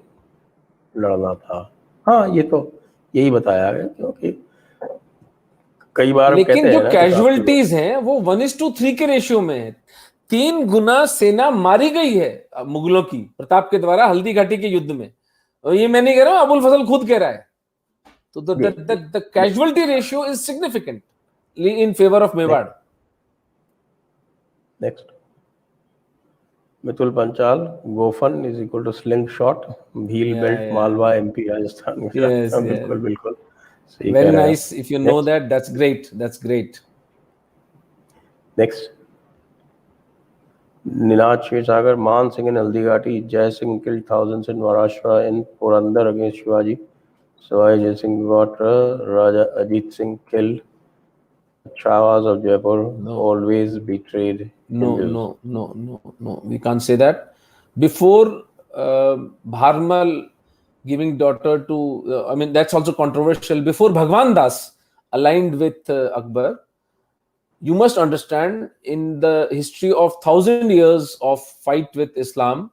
लड़ना था। हाँ, ये तो यही बताया है, क्योंकि कई बार लेकिन कहते जो हैं ना कैजुअलिटीज हैं वो 1:3 के रेशियो में है। 3 गुना सेना मारी गई है मुगलों की प्रताप के द्वारा हल्दी घाटी के युद्ध में। और ये मैं नहीं कह रहा हूं, अबुल फजल खुद कह रहा है। तो the casualty ratio is significant in favour of Mewar. Next, Mitul Panchal, गोफन is equal to sling shot, Bhil belt, Malwa, MP, Rajasthan, Gujarat. बिल्कुल बिल्कुल very nice, if you know that, that's great, that's great. Next, Ninad Kshirsagar, Man Singh in Haldi Ghati, Jai Singh killed thousands in Maharashtra in Purandar against Shivaji. Sawai Jai Singh got Raja Ajit Singh killed. Chawaz of Jaipur always betrayed Hindus. No. We can't say that. Before Bharmal giving daughter to, I mean, that's also controversial. Before Bhagwan Das aligned with Akbar, you must understand, in the history of 1,000 years of fight with Islam,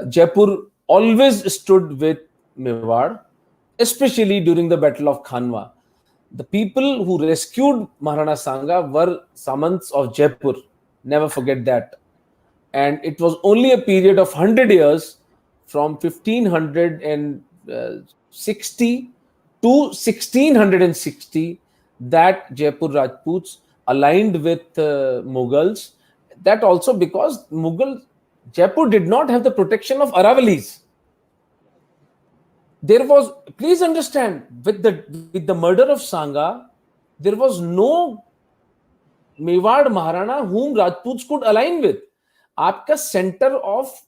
Jaipur always stood with Mewar, especially during the Battle of Khanwa. The people who rescued Maharana Sanga were Samants of Jaipur. Never forget that. And it was only a period of 100 years, from 1560 to 1660, that Jaipur Rajputs aligned with Mughals. That also because Jaipur did not have the protection of Aravalis. There was, please understand, with the murder of Sanga, there was no Mewar Maharana whom Rajputs could align with. आपका centre of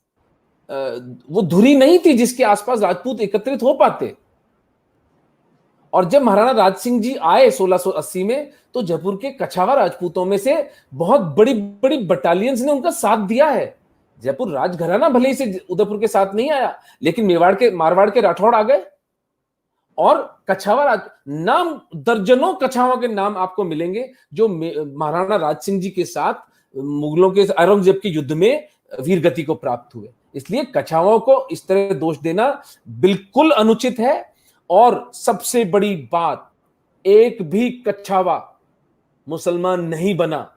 वो धुरी नहीं थी जिसके आसपास राजपूत एकत्रित हो पाते। और जब महाराणा राज सिंह जी आए 1680 में, तो जयपुर के कछावा राजपूतों में से बहुत बड़ी बड़ी बटालियंस ने उनका साथ दिया है। जयपुर राजघराना भले ही से उदयपुर के साथ नहीं आया, लेकिन मारवाड़ के राठौड़ आ गए। और कछावा नाम, दर्जनों कछावा के नाम आपको मिलेंगे जो महाराणा राज सिंह जी के साथ मुगलों के औरंगजेब के युद्ध में वीर गति को प्राप्त हुए। इसलिए कछावाओं को इस तरह दोष देना बिल्कुल अनुचित है। और सबसे बड़ी बात, एक भी कछावा मुसलमान नहीं बना,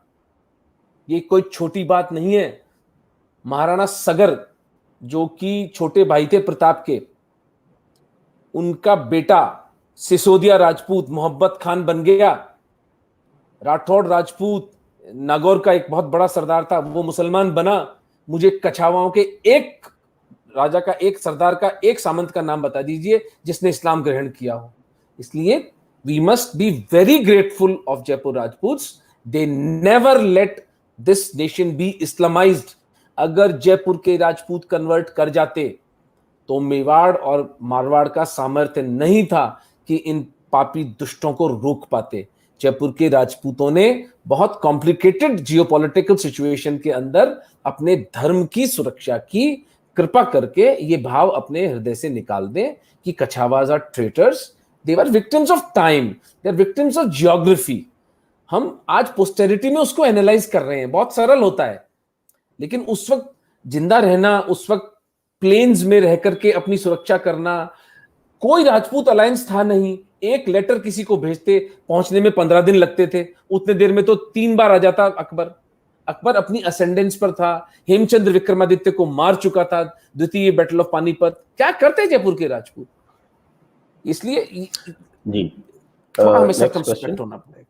ये कोई छोटी बात नहीं है। महाराणा सगर, जो कि छोटे भाई थे प्रताप के, उनका बेटा सिसोदिया राजपूत मोहब्बत खान बन गया, राठौड़ राजपूत नागौर का एक बहुत बड़ा सरदार था, वो मुसलमान बना। मुझे कछावाओं के एक राजा का, एक सरदार का, एक सामंत का नाम बता दीजिए जिसने इस्लाम ग्रहण किया हो। इसलिए we must be very grateful of Jaipur Rajputs, they never let this nation be Islamised. अगर जयपुर के राजपूत कन्वर्ट कर जाते तो मेवाड़ और मारवाड़ का सामर्थ्य नहीं था कि इन पापी दुष्टों को रोक पाते। जयपुर के राजपूतों ने बहुत कॉम्प्लिकेटेड जियोपॉलिटिकल सिचुएशन के अंदर अपने धर्म की सुरक्षा की, कृपा करके ये भाव अपने हृदय से निकाल दें कि Kachhawas are traitors, they are victims of time, they are victims of geography. हम आज पोस्टेरिटी में उसको एनालाइज कर रहे हैं, बहुत सरल होता है, लेकिन उस वक्त जिंदा रहना, उस वक्त प्लेन्स में रह करके अपनी सुरक्षा करना, कोई राजपूत अलायंस था नहीं। एक लेटर किसी को भेजते, पहुंचने में 15 दिन लगते थे, उतने देर में तो 3 बार आ जाता अकबर। अकबर अपनी असेंडेंस पर था, हेमचंद्र विक्रमादित्य को मार चुका था, द्वितीय बैटल ऑफ पानीपत। क्या करते जयपुर के राजपूत? इसलिए जी थोड़ा हमें नेक्स्ट सर्कमस्पेक्ट क्वेश्चन। होना पड़ेगा।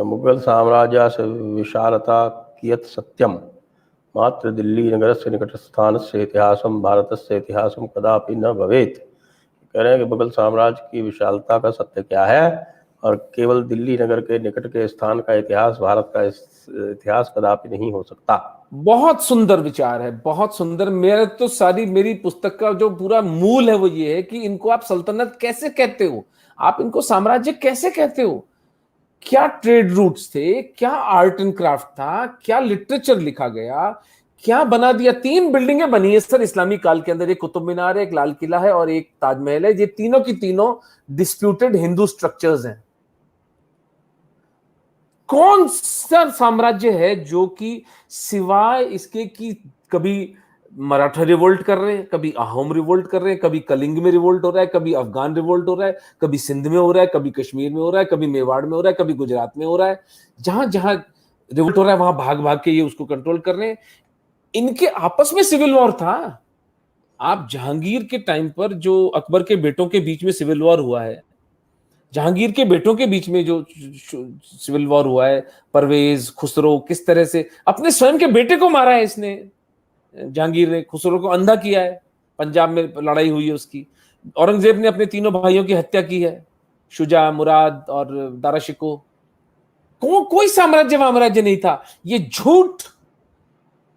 मुगल साम्राज्यस्य विशालता कियत् सत्यम, मात्र दिल्ली नगरस्य निकटस्थानस्य इतिहासं भारतस्य इतिहासं कदापि न भवेत्। कह रहे हैं कि मुगल साम्राज्य की विशालता का सत्य क्या है, और केवल दिल्ली नगर के निकट के स्थान का इतिहास भारत का इतिहास कदापि नहीं हो सकता। बहुत सुंदर विचार है, बहुत सुंदर। मेरे तो मेरी पुस्तक का जो पूरा मूल है वो ये है कि इनको आप सल्तनत कैसे कहते हो, आप इनको साम्राज्य कैसे कहते हो? क्या ट्रेड रूट्स थे, क्या आर्ट एंड क्राफ्ट था, क्या लिटरेचर लिखा गया, क्या बना दिया। 3 बिल्डिंगें बनी है सर इस्लामी काल के अंदर, एक कुतुब मीनार है, एक लाल किला है और एक ताजमहल है। ये तीनों की तीनों डिस्प्यूटेड हिंदू स्ट्रक्चर्स हैं। कौन सा साम्राज्य है जो कि सिवाय इसके कि कभी मराठा रिवोल्ट कर रहे हैं, कभी अहोम रिवोल्ट कर रहे हैं, कभी कलिंग में रिवोल्ट हो रहा है, कभी अफगान रिवोल्ट हो रहा है, कभी सिंध में हो रहा है, कभी कश्मीर में हो रहा है, कभी मेवाड़ में हो रहा है, कभी गुजरात में हो रहा है, जहां जहां रिवोल्ट हो रहा है वहां भाग भाग के ये उसको कंट्रोल कर रहे हैं। इनके आपस में सिविल वॉर था। आप जहांगीर के टाइम पर जो अकबर के बेटों के बीच में सिविल वॉर हुआ है, जहांगीर के बेटों के बीच में जो सिविल वॉर हुआ है, परवेज खुसरो किस तरह से अपने स्वयं के बेटे को मारा है इसने, जहांगीर ने खुसरो को अंधा किया है, पंजाब में लड़ाई हुई है उसकी। औरंगजेब ने अपने तीनों भाइयों की हत्या की है, शुजा, मुराद और दारा शिको। कोई साम्राज्य साम्राज्य नहीं था। ये झूठ,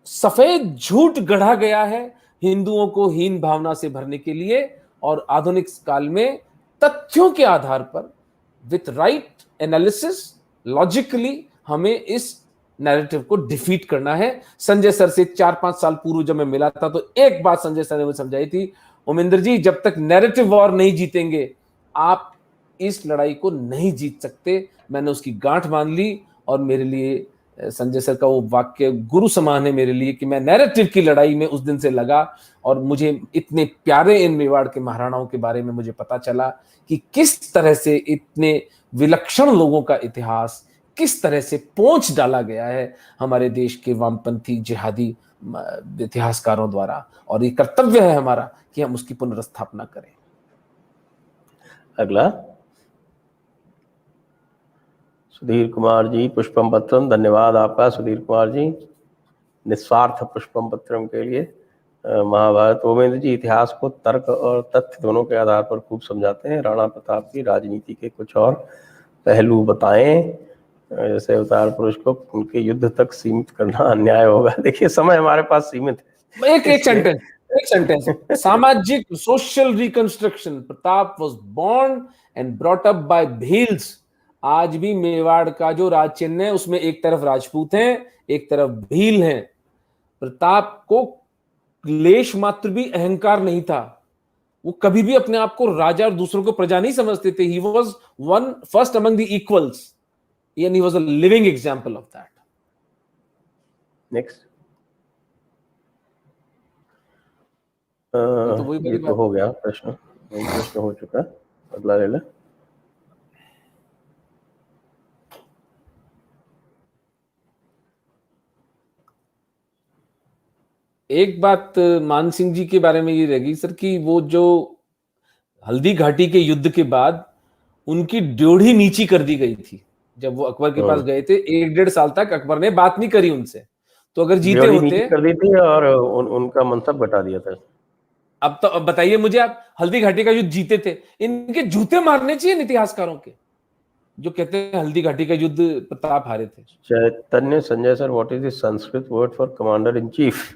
सफेद झूठ गढ़ा गया है हिंदुओं को हीन भावना से भरने के लिए, और आधुनिक काल में तथ्यों के आधार पर विथ राइट एनालिसिस लॉजिकली हमें इस नैरेटिव को डिफीट करना है। संजय सर से 4-5 साल पूर्व जब मैं मिला था तो एक बात संजय सर ने मुझे समझाई थी, उमेंद्र जी जब तक नैरेटिव वॉर नहीं जीतेंगे आप इस लड़ाई को नहीं जीत सकते। मैंने उसकी गांठ मान ली, और मेरे लिए संजय सर का वो वाक्य गुरु समान है मेरे लिए कि मैं नैरेटिव की लड़ाई में उस दिन से लगा, और मुझे इतने प्यारे इन मेवाड़ के महाराणाओं के बारे में मुझे पता चला कि किस तरह से इतने विलक्षण लोगों का इतिहास किस तरह से पोंछ डाला गया है हमारे देश के वामपंथी जिहादी इतिहासकारों द्वारा, और ये कर्तव्य है हमारा कि हम उसकी पुनर्स्थापना करें। अगला सुधीर कुमार जी, पुष्पम पत्रम। धन्यवाद आपका सुधीर कुमार जी, निस्वार्थ पुष्पम पत्रम के लिए। महाभारत उमेंद्र जी इतिहास को तर्क और तथ्य दोनों के आधार पर खूब समझाते हैं। राणा प्रताप की राजनीति के कुछ और पहलू बताएं, जैसे अवतार पुरुष को उनके युद्ध तक सीमित करना अन्याय होगा। देखिए समय हमारे पास सीमित है। एक सेंटेंस सामाजिक social reconstruction, Pratap was born and brought up by Bhils. आज भी मेवाड़ का जो राज चिन्ह है उसमें एक तरफ राजपूत हैं, एक तरफ भील हैं। प्रताप को लेश मात्र भी अहंकार नहीं था, वो कभी भी अपने आप को राजा और दूसरों को प्रजा नहीं समझते थे। He was one first among the equals and he was a living example of that. Next ये तो हो गया प्रश्न हो चुका। अगला ले ले। एक बात मान सिंह जी के बारे में ये रहेगी सर कि वो जो हल्दी घाटी के युद्ध के बाद उनकी ड्योढ़ी नीची कर दी गई थी। जब वो अकबर के पास गए थे 1-1.5 साल तक अकबर ने बात नहीं करी उनसे। तो अगर जीते ड्योढ़ी होते, नीचे कर दी थी और उनका मनसब घटा दिया था। अब बताइए मुझे, आप हल्दी घाटी का युद्ध जीते थे, इनके जूते मारने चाहिए इतिहासकारों के जो कहते हैं हल्दी घाटी का युद्ध प्रताप हारे थे। Chaitanya Sanjay sir, what is the Sanskrit word for commander in chief?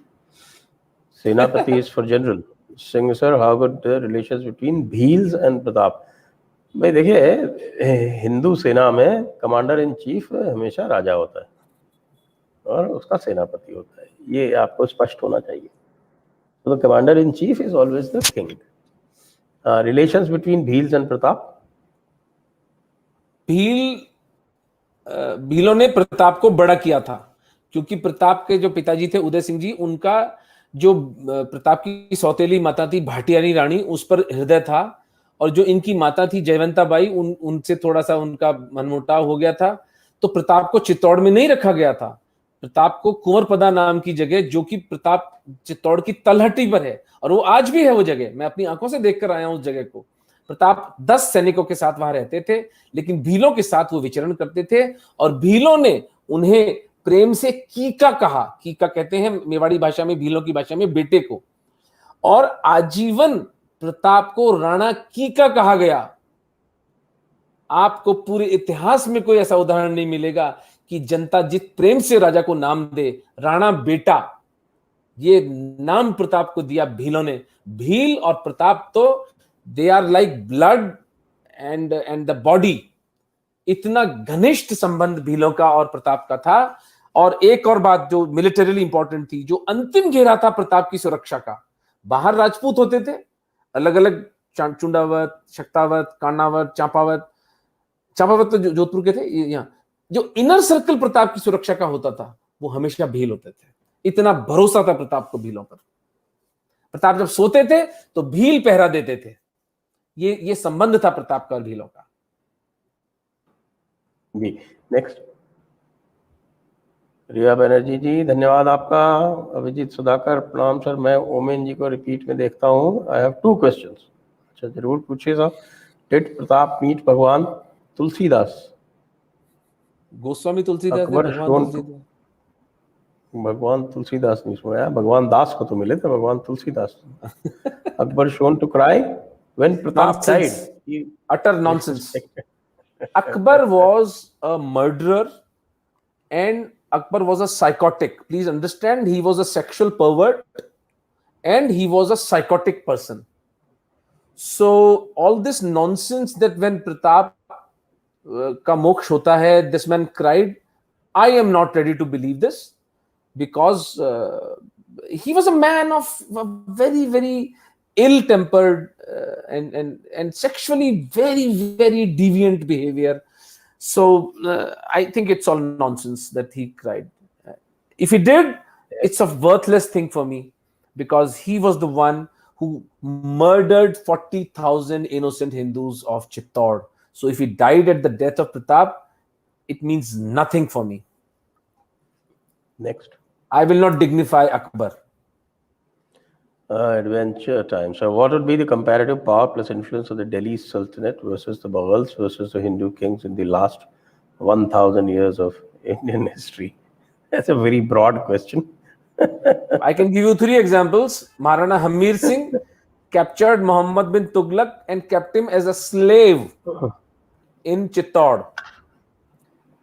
Senapati is for general. Singh sir, how good the relations between Bhils and Pratap? भाई देखिए, हिंदू सेना में कमांडर इन चीफ हमेशा राजा होता है और उसका सेनापति होता है, ये आपको स्पष्ट होना चाहिए। तो the commander in chief is always the king. Relations between Bhils and Pratap? भीलों ने प्रताप को बड़ा किया था क्योंकि प्रताप के जो पिताजी थे उदय सिंह जी, उनका जो प्रताप की सौतेली माता थी भाटियानी रानी, उस पर हृदय था, और जो इनकी माता थी जयवंता बाई, उनसे थोड़ा सा उनका मनमुटाव हो गया था। तो प्रताप को चित्तौड़ में नहीं रखा गया था, प्रताप को कुंवरपदा नाम की जगह, जो कि प्रताप चित्तौड़ की तलहटी पर है, और वो आज भी है वो जगह, मैं अपनी आंखों से देखकर आया हूं उस जगह को। प्रताप 10 सैनिकों के साथ वहां रहते थे, लेकिन भीलों के साथ वो विचरण करते थे, और भीलों ने उन्हें प्रेम से कीका कहा। कीका कहते हैं मेवाड़ी भाषा में, भीलों की भाषा में बेटे को, और आजीवन प्रताप को राणा कीका कहा गया। आपको पूरे इतिहास में कोई ऐसा उदाहरण नहीं मिलेगा कि जनता जित प्रेम से राजा को नाम दे, राणा बेटा, ये नाम प्रताप को दिया भीलों ने। भील और प्रताप तो they are like blood and the body, इतना घनिष्ठ संबंध भीलों का और प्रताप का था। और एक और बात जो मिलिटरीली इंपॉर्टेंट थी, जो अंतिम घेरा था प्रताप की सुरक्षा का, बाहर राजपूत होते थे अलग अलग, चुंडावत, शक्तावत, कानावत, चांपावत तो जोधपुर के थे, यहाँ जो इनर सर्कल प्रताप की सुरक्षा का होता था वो हमेशा भील होते थे। इतना भरोसा था प्रताप को भीलों पर। प्रताप जब सोते थे तो भील पहरा देते थे। ये संबंध था प्रताप का और भीलों का। जी, नेक्स्ट। रिया बनर्जी जी, धन्यवाद आपका। अभिजीत सुधाकर, प्रणाम सर, मैं ओमेन जी को रिपीट में देखता हूँ। I have 2 questions. अच्छा, जरूर पूछिए साहब। डिड प्रताप मीट भगवान तुलसीदास? गोस्वामी तुलसीदास, भगवान तुलसीदास नहीं सुनाया, भगवान दास को तो मिले थे, भगवान Tulsidas. Akbar shown to cry when Pratap died? utter nonsense. Akbar was a murderer and Akbar was a psychotic. Please understand, he was a sexual pervert and he was a psychotic person. So all this nonsense that when Pratap का मोक्ष होता है, this man cried, I am not ready to believe this, because he was a man of very, very ill-tempered and sexually very, very deviant behavior. So I think it's all nonsense that he cried. If he did, it's a worthless thing for me, because he was the one who murdered 40,000 innocent Hindus of Chittor. So if he died at the death of Pratap, it means nothing for me. Next. I will not dignify Akbar. Adventure time. So what would be the comparative power plus influence of the Delhi Sultanate versus the Mughals versus the Hindu kings in the last 1000 years of Indian history? That's a very broad question. I can give you 3 examples. Maharana Hamir Singh captured Muhammad bin Tughlaq and kept him as a slave in Chittor.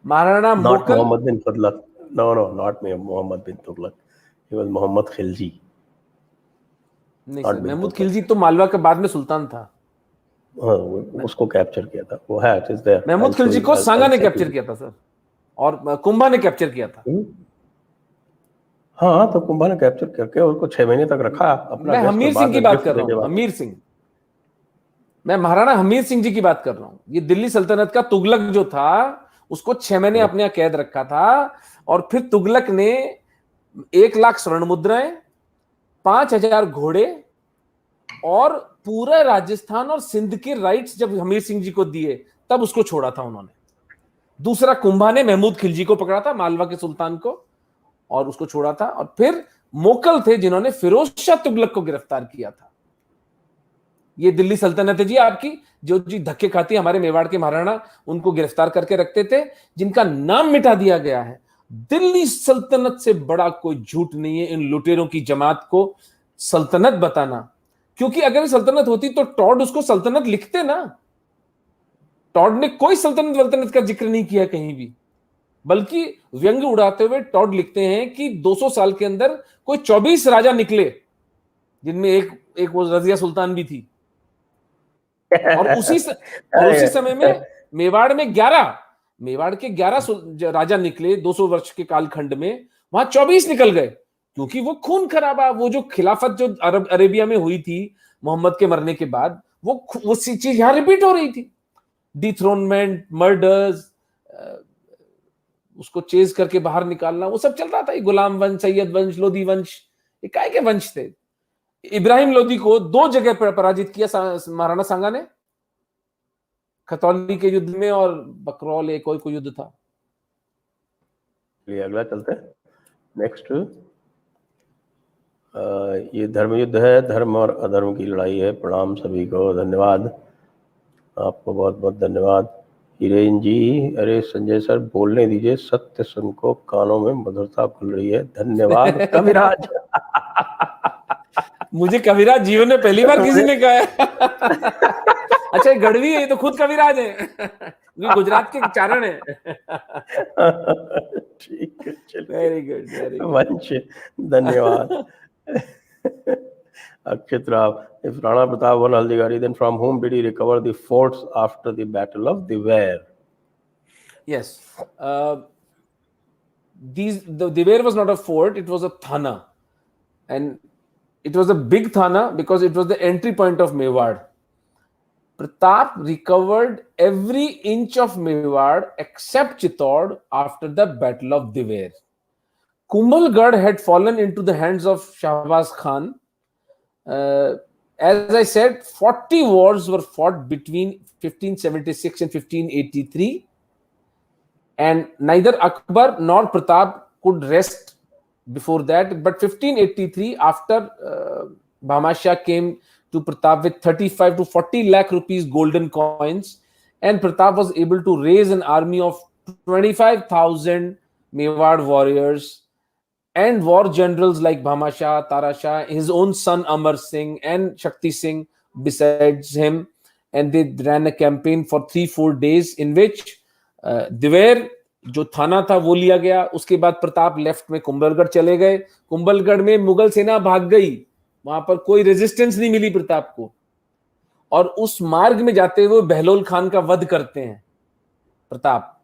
Maharana Not Mughal, Muhammad bin Tughlaq. No, not Muhammad bin Tughlaq. He was Muhammad Khilji. नहीं sir, Mahmood Khilji तो मालवा के बाद में सुल्तान था। उसको capture किया था वो है, it is there. Mahmud Khilji को सांगा ने कैप्चर किया था सर, और कुंभा ने कैप्चर किया था। हाँ, तो कुंभा ने कैप्चर करके उसको 6 महीने तक रखा अपना। मैं हमीर सिंह की बात कर रहा हूँ, हमीर सिंह, मैं महाराणा हमीर सिंह जी की बात कर रहा हूँ। ये दिल्ली सल्तनत का तुगलक जो था, उसको 6 महीने अपने यहाँ कैद रखा था, और फिर तुगलक ने 1 लाख स्वर्ण मुद्राएं, 5000 घोड़े और पूरा राजस्थान और सिंध के राइट्स जब हमीर सिंह जी को दिए, तब उसको छोड़ा था उन्होंने। दूसरा, कुंभा ने महमूद खिलजी को पकड़ा था, मालवा के सुल्तान को, और उसको छोड़ा था। और फिर मोकल थे जिन्होंने फिरोज शाह तुगलक को गिरफ्तार किया था। ये दिल्ली सल्तनत है जी आपकी, जो जी धक्के खाती हमारे मेवाड़ के महाराणा उनको गिरफ्तार करके रखते थे, जिनका नाम मिटा दिया गया है। दिल्ली सल्तनत से बड़ा कोई झूठ नहीं है इन लुटेरों की जमात को सल्तनत बताना, क्योंकि अगर ये सल्तनत होती तो टॉड उसको सल्तनत लिखते ना। टॉड ने कोई सल्तनत वल्तनत का जिक्र नहीं किया कहीं भी, बल्कि व्यंग उड़ाते हुए टॉड लिखते हैं कि 200 साल के अंदर कोई 24 राजा निकले, जिनमें एक वो रजिया सुल्तान भी थी। और उसी समय में मेवाड़ के 11 राजा निकले 200 वर्ष के कालखंड में, वहां 24 निकल गए, क्योंकि वो खून खराबा, वो जो खिलाफत जो अरेबिया में हुई थी मोहम्मद के मरने के बाद, वो चीज यहां रिपीट हो रही थी। डिथ्रोनमेंट, मर्डर्स, उसको चेज करके बाहर निकालना, वो सब चल रहा था। ये गुलाम वंश, सैयद वंश, लोधी वंश, ये काय के वंश थे। इब्राहिम लोधी को 2 जगह पर पराजित किया महाराणा सांगा ने, खतौली के युद्ध में और बकरौल एक कोई युद्ध था। ये अगला चलते हैं नेक्स्ट। ये धर्म युद्ध है, धर्म और अधर्म की लड़ाई है। प्रणाम सभी को, धन्यवाद आपको, बहुत बहुत धन्यवाद। हिरेन जी, अरे संजय सर बोलने दीजिए, सत्य सुन को कानों में मधुरता खुल रही है। धन्यवाद कविराज। मुझे कविराज जीवन में पहली बार किसी ने कहा है। अच्छा, गढ़वी है, ये तो खुद कविराज है, गुजरात के चारण है। ठीक है, वेरी गुड वंश, धन्यवाद। Akshit Rao, if Rana Pratap won Haldigari, then from whom did he recover the forts after the Battle of Diver? Yes, the Diver was not a fort; it was a thana, and it was a big thana because it was the entry point of Mewar. Pratap recovered every inch of Mewar except Chittor after the Battle of Diver. Kumbhalgarh had fallen into the hands of Shahbaz Khan. As I said, 40 wars were fought between 1576 and 1583, and neither Akbar nor Pratap could rest before that. But 1583, after Bahman Shah came to Pratap with 35 to 40 lakh rupees golden coins, and Pratap was able to raise an army of 25,000 Mewar warriors and war generals like Bahman Shah, Tara Shah, his own son Amar Singh and Shakti Singh besides him, and they ran a campaign for 3-4 days in which Diver जो थाना था वो लिया गया। उसके बाद Pratap left में कुंभलगढ़ चले गए। कुंभलगढ़ में मुगल सेना भाग गई, वहां पर कोई रेजिस्टेंस नहीं मिली प्रताप को, और उस मार्ग में जाते हुए बहलोल खान का वध करते हैं प्रताप।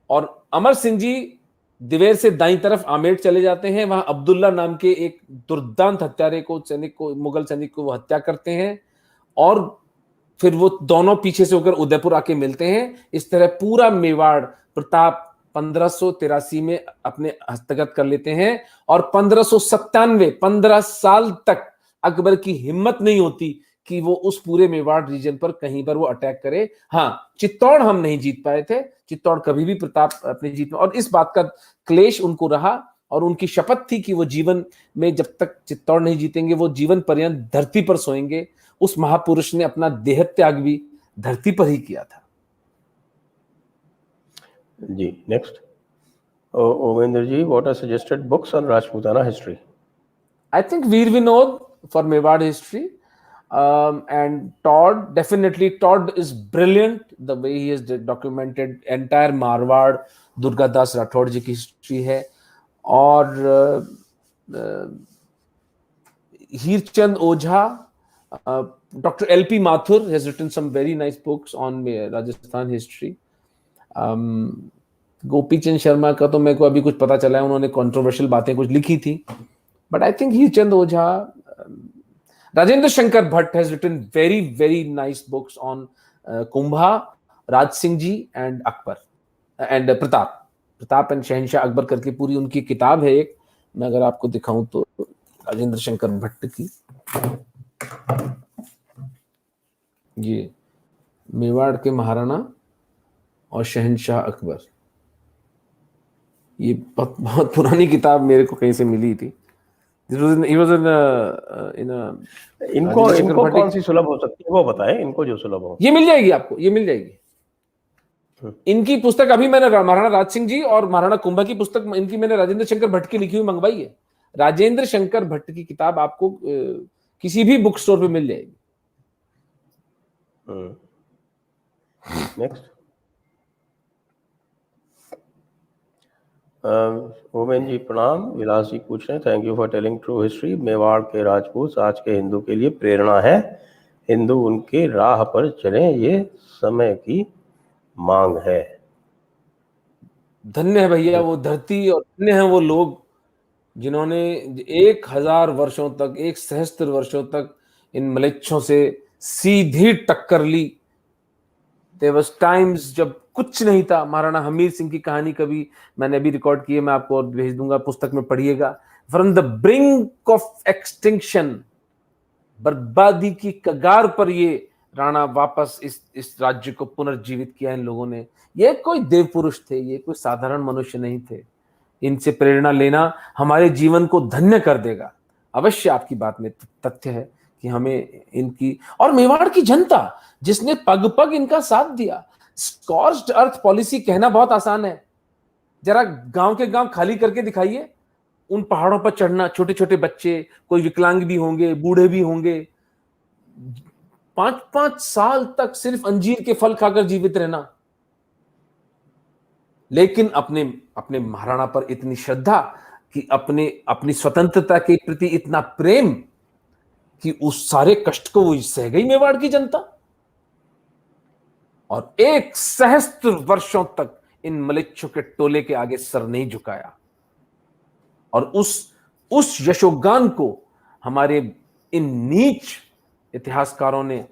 और अमर सिंह जी दिवेर से दाईं तरफ आमेर चले जाते हैं, वहां अब्दुल्ला नाम के एक दुर्दांत हत्यारे को, सैनिक को, मुगल सैनिक को वो हत्या करते हैं, और फिर वो दोनों पीछे से होकर उदयपुर आके मिलते हैं। इस तरह पूरा मेवाड़ प्रताप 1583 में अपने हस्तगत कर लेते हैं, और 1597 15 साल तक अकबर की हिम्मत नहीं होती कि वो उस पूरे मेवाड़ रीजन पर कहीं पर वो अटैक करे। हाँ, चित्तौड़ हम नहीं जीत पाए थे, चित्तौड़ कभी भी प्रताप अपनी जीत में, और इस बात का क्लेश उनको रहा, और उनकी शपथ थी कि वो जीवन में जब तक चित्तौड़ नहीं जीतेंगे वो जीवन पर्यंत धरती पर सोएंगे। उस महापुरुष ने अपना देह त्याग भी धरती पर ही किया था। जी next, Omendra ji, what are suggested books on Rajputana history? I think Veer Vinod for Mewar history, and Todd, definitely Todd is brilliant the way he has documented entire Marwar, Durga Das Rathod जी की हिस्ट्री है। और हीरचंद ओझा, Dr. L.P. Mathur has written some very nice books on Rajasthan history. Gopi Chand Sharma का तो मेरे को अभी कुछ पता चला है, उन्होंने कंट्रोवर्शियल बातें कुछ लिखी थी, but I think Hirchand Ojha, Rajendra Shankar Bhatt has written very nice books on Kumbha, Raj Singh ji and Akbar and Pratap and शहनशाह अकबर करके पूरी उनकी किताब है एक, मैं अगर आपको दिखाऊं तो राजेंद्र शंकर भट्ट की, ये मेवाड़ के महाराणा और शहनशाह अकबर, ये बहुत पुरानी किताब मेरे को कहीं से मिली थी, He was in a इनको राजेंद्र शेखर इनको भट्ट कौन सी सुलभ हो सकती है वो बताएं, इनको जो सुलभ हो। ये मिल जाएगी आपको, ये मिल जाएगी। इनकी पुस्तक अभी मैंने महाराणा राज सिंह जी और महाराणा कुंभा की पुस्तक इनकी मैंने राजेंद्र शंकर भट्ट की लिखी हुई मंगवाई है। राजेंद्र शंकर भट्ट की किताब आपको किसी भी बुक स्टोर पे मिल जाएगी। नेक्स्ट, ओमेन जी प्रणाम। विलास जी पूछ रहे हैं, thank you for telling true history. Mewar के राजपूत आज के हिंदू के लिए प्रेरणा है, हिंदू उनके राह पर चलें, ये समय की मांग है। धन्य है भैया वो धरती और धन्य है वो लोग जिन्होंने 1000 वर्षों तक, 1 सहस्त्र वर्षों तक इन मलेच्छों से सीधी टक्कर ली। There was times जब कुछ नहीं था। महाराणा हमीर सिंह की कहानी कभी मैंने अभी रिकॉर्ड की है, मैं आपको भेज दूंगा, पुस्तक में पढ़िएगा। From the brink of extinction, बर्बादी की कगार पर ये राणा वापस इस राज्य को पुनर्जीवित किया इन लोगों ने। ये कोई देव पुरुष थे, ये कोई साधारण मनुष्य नहीं थे। इनसे प्रेरणा लेना हमारे जीवन को धन्य कर देगा। अवश्य आपकी बात में तथ्य है कि हमें इनकी, और मेवाड़ की जनता जिसने पग पग इनका साथ दिया। स्कॉर्च्ड अर्थ पॉलिसी कहना बहुत आसान है, जरा गांव के गांव खाली करके दिखाइए। उन पहाड़ों पर चढ़ना, छोटे छोटे बच्चे, कोई विकलांग भी होंगे, बूढ़े भी होंगे, 5-5 साल तक सिर्फ अंजीर के फल खाकर जीवित रहना, लेकिन अपने महाराणा पर इतनी श्रद्धा कि अपनी स्वतंत्रता के प्रति इतना प्रेम कि उस सारे कष्ट को वो सह गई मेवाड़ की जनता, और 1 सहस्त्र वर्षों तक इन मलेच्छों के टोले के आगे सर नहीं झुकाया। और उस यशोगान को हमारे इन नीच इतिहासकारों ने,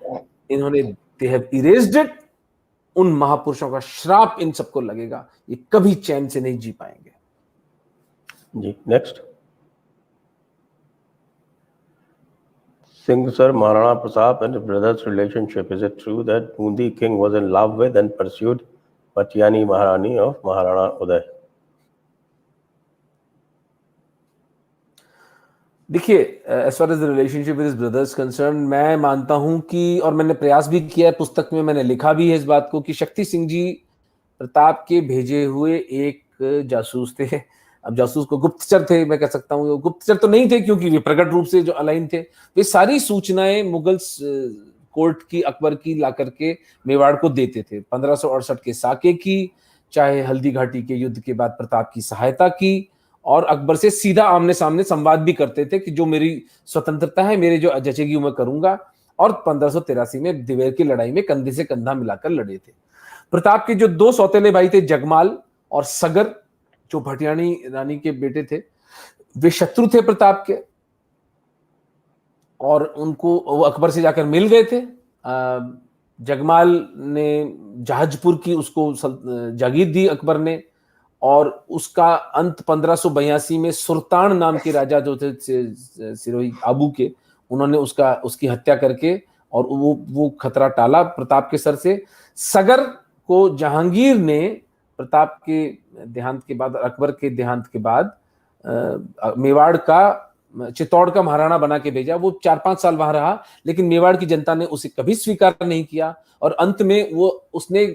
इन्होंने दे हैव इरेज्ड इट। उन महापुरुषों का श्राप इन सबको लगेगा, ये कभी चैन से नहीं जी पाएंगे। जी next, Singh sir, Maharana Pratap and his brother's relationship. Is it true that Bundi king was in love with and pursued Patyani Maharani of Maharana Uday? देखिए, as far as the relationship with his brothers concerned, मैं मानता हूं कि, और मैंने प्रयास भी किया है, पुस्तक में मैंने लिखा भी है इस बात को, कि शक्ति सिंह जी प्रताप के भेजे हुए एक जासूस थे। अब जासूस को गुप्तचर थे, मैं कह सकता हूँ। गुप्तचर तो नहीं थे क्योंकि वे प्रकट रूप से जो अलाइन थे। वे सारी सूचनाएं मुगल कोर्ट की, अकबर की ला करके मेवाड़ को देते थे। 1568 के साके की, चाहे हल्दी घाटी के युद्ध के बाद प्रताप की सहायता की, और अकबर से सीधा आमने सामने संवाद भी करते थे कि जो मेरी स्वतंत्रता है, मेरे जो जचेगी वो मैं करूंगा। और 1583 में दिवेर की लड़ाई में कंधे से कंधा मिलाकर लड़े थे। प्रताप के जो 2 सौतेले भाई थे, जगमाल और सगर, जो भटियाणी रानी के बेटे थे, वे शत्रु थे प्रताप के, और उनको वो अकबर से जाकर मिल गए थे। जगमाल ने जहाजपुर की उसको जागीर दी अकबर ने, और उसका अंत 1582 में सुल्तान नाम के राजा जो थे सिरोही आबू के, उन्होंने उसकी हत्या करके, और वो खतरा टाला प्रताप के सर से। सगर को जहांगीर ने प्रताप के देहांत के बाद, अकबर के देहांत के बाद, मेवाड़ का, चित्तौड़ का महाराणा बना के भेजा। वो 4-5 साल वहां रहा, लेकिन मेवाड़ की जनता ने उसे कभी स्वीकार नहीं किया, और अंत में उसने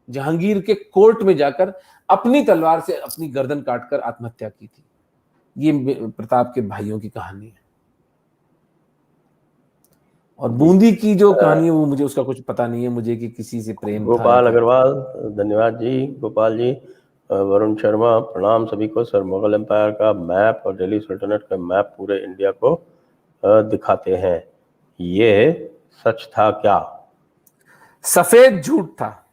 जहांगीर के कोर्ट में जाकर अपनी तलवार से अपनी गर्दन काटकर आत्महत्या की थी। ये प्रताप के भाइयों की कहानी है। और बूंदी की जो कहानी है वो मुझे उसका कुछ पता नहीं है मुझे कि किसी से प्रेम। गोपाल अग्रवाल, धन्यवाद जी गोपाल जी। वरुण शर्मा, प्रणाम सभी को। सर, मुगल एम्पायर का मैप और दिल्ली सल्तनत का मैप पूरे इंडिया को दिखाते हैं, ये सच था क्या? सफेद झूठ था,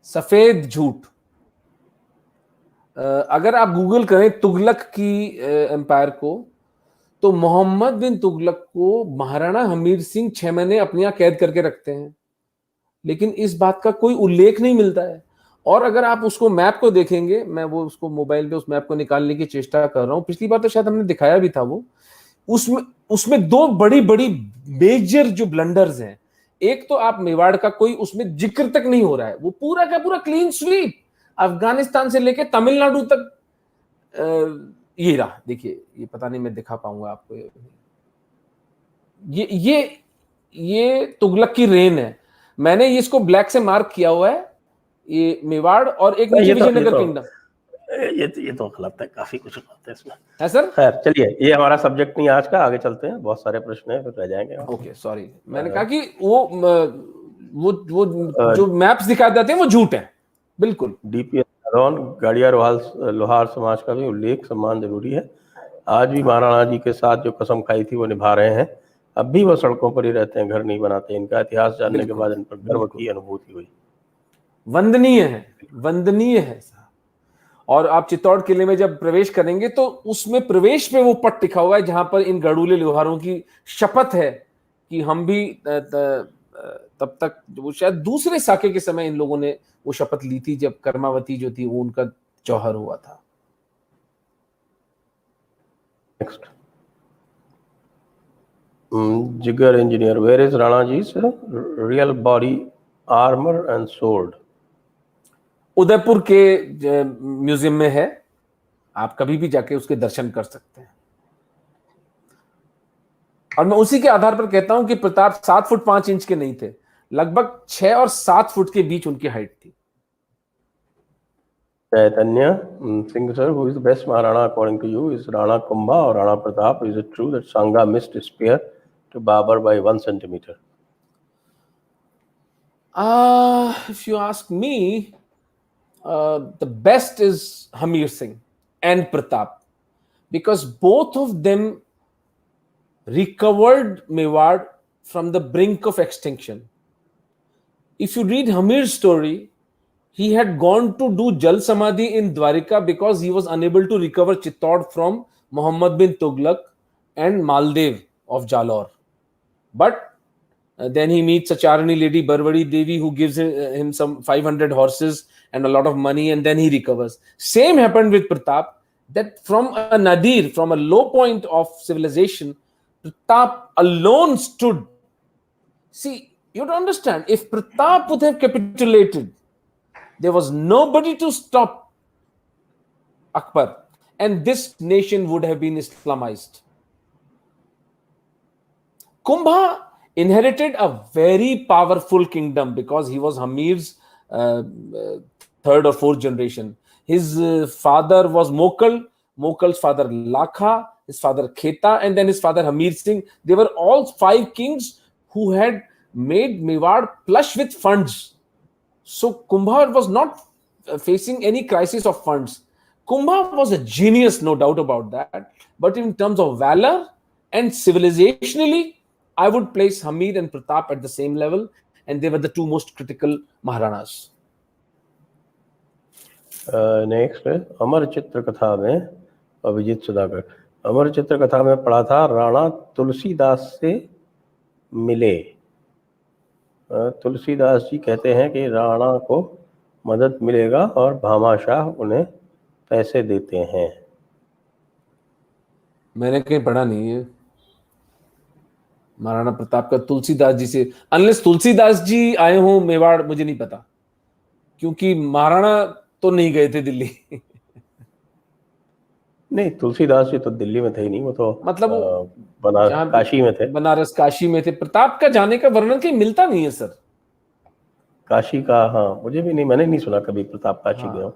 सफेद झूठ। अगर आप गूगल करें तुगलक की एम्पायर को, तो मोहम्मद बिन तुगलक को महाराणा हमीर सिंह 6 महीने अपने यहाँ कैद करके रखते हैं, लेकिन इस बात का कोई उल्लेख नहीं मिलता है। और अगर आप उसको मैप को देखेंगे, मैं वो उसको मोबाइल पे उस मैप को निकालने की चेष्टा कर रहा हूँ, पिछली बार तो शायद हमने दिखाया भी था वो। उसमें 2 बड़ी बड़ी मेजर जो ब्लंडर्स हैं। एक तो आप मेवाड़ का कोई उसमें जिक्र तक नहीं हो रहा है, वो पूरा का पूरा क्लीन स्वीप, अफगानिस्तान से लेके तमिलनाडु तक ये रहा, देखिए, ये पता नहीं मैं दिखा पाऊंगा आपको। ये तुगलक की रेन है। मैंने ये इसको ब्लैक से मार्क किया हुआ है, ये मेवाड़, और एक नीचे विजयनगर किंगडम ये तो गलत है, काफी कुछ गलत है इसमें। है सर। खैर चलिए, ये हमारा सब्जेक्ट नहीं आज का, आगे चलते हैं, बहुत सारे प्रश्न हैं फिर रह जाएंगे। ओके सॉरी, मैंने कहा कि वो जो मैप्स दिखाए जाते हैं वो झूठ है, बिल्कुल। डीपीएस जादौन गाड़िया लोहार समाज का भी उल्लेख सम्मान जरूरी है। आज भी महाराणा जी के साथ जो कसम खाई थी वो निभा रहे हैं। अब भी वो सड़कों पर ही रहते हैं, घर नहीं बनाते। इनका इतिहास जानने के बाद इन पर गर्व की अनुभूति हुई। वंदनीय है, वंदनीय है। और आप चित्तौड़ किले में जब प्रवेश करेंगे तो उसमें प्रवेश पे वो पट लिखा हुआ है जहां पर इन गढ़ूले लोहारों की शपथ है कि हम भी तब तक, वो शायद दूसरे साके के समय इन लोगों ने वो शपथ ली थी जब कर्मावती जो थी वो उनका जौहर हुआ था। Next, Jigar engineer, where is Rana ji real body armour and sword? Udaipur के म्यूजियम में है, आप कभी भी जाके उसके दर्शन कर सकते हैं। और मैं उसी के आधार पर कहता हूं कि प्रताप 7 फुट 5 इंच के नहीं थे, लगभग 6 और 7 फुट के बीच उनकी हाइट थी। Chaitanya Singh sir, who is the best Maharana according to you? Is Rana Kumbha और Rana Pratap? Is it true that Sanga missed spear to Babur by 1 centimeter? If you ask me, the best is Hamir Singh and Pratap, because both of them recovered Mewar from the brink of extinction. If you read Hamir's story, he had gone to do Jal Samadhi in Dwarika because he was unable to recover Chittor from Muhammad bin Tughlaq and Maldev of Jalore. But then he meets a Charani lady, Barwadi Devi, who gives him some 500 horses and a lot of money, and then he recovers. Same happened with Pratap, that from a nadir, from a low point of civilization, Pratap alone stood. See, you have to understand, if Pratap would have capitulated, there was nobody to stop Akbar, and this nation would have been Islamized. Kumbha inherited a very powerful kingdom because he was Hamir's third or fourth generation. His father was Mokal, Mokal's father Lakha, his father Kheta, and then his father Hamir Singh. They were all 5 kings who had made Mewar plush with funds. So Kumbha was not facing any crisis of funds. Kumbha was a genius, no doubt about that. But in terms of valor and civilizationally, I would place Hamir and Pratap at the same level, and they were the 2 most critical Maharanas. Next, अमर चित्र कथा में अभिजीत सुधाकर, अमर चित्र कथा में पढ़ा था राणा तुलसीदास से मिले। तुलसीदास जी कहते हैं कि राणा को मदद मिलेगा और भामाशाह उन्हें पैसे देते हैं। मैंने कहीं पढ़ा नहीं है महाराणा प्रताप का तुलसीदास जी से, अनलेस तुलसीदास जी आए हों मेवाड़, मुझे नहीं पता, क्योंकि महाराणा तो नहीं गए थे दिल्ली। नहीं, तुलसीदास जी तो दिल्ली में थे ही नहीं, वो तो मतलब बनारस काशी में थे। बनारस काशी में थे। प्रताप का जाने का वर्णन कहीं मिलता नहीं है सर। काशी का, हाँ, मुझे भी नहीं, मैंने नहीं सुना कभी प्रताप काशी गया।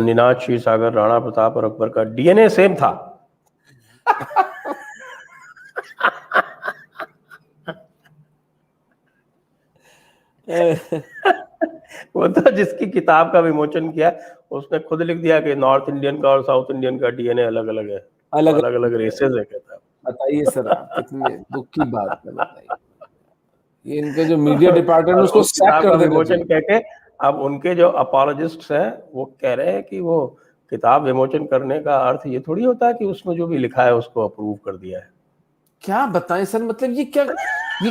निनाद क्षीरसागर, राणा प्रताप और अकबर का डीएनए सेम था। वो तो जिसकी किताब का विमोचन किया उसने खुद लिख दिया कि नॉर्थ इंडियन का और साउथ इंडियन का डीएनए अलग अलग है, अलग अलग रेसेस है। कहता, बताइए सर, आप कितने दुख की बात है, बताइए। ये इनके जो मीडिया डिपार्टमेंट उसको सैक कर देना विमोचन कह के अब उनके जो अपॉलोजिस्ट्स हैं वो कह रहे हैं कि वो किताब विमोचन करने का अर्थ ये थोड़ी होता है कि उसमें जो भी लिखा है उसको अप्रूव कर दिया है। क्या बताएं सर, मतलब ये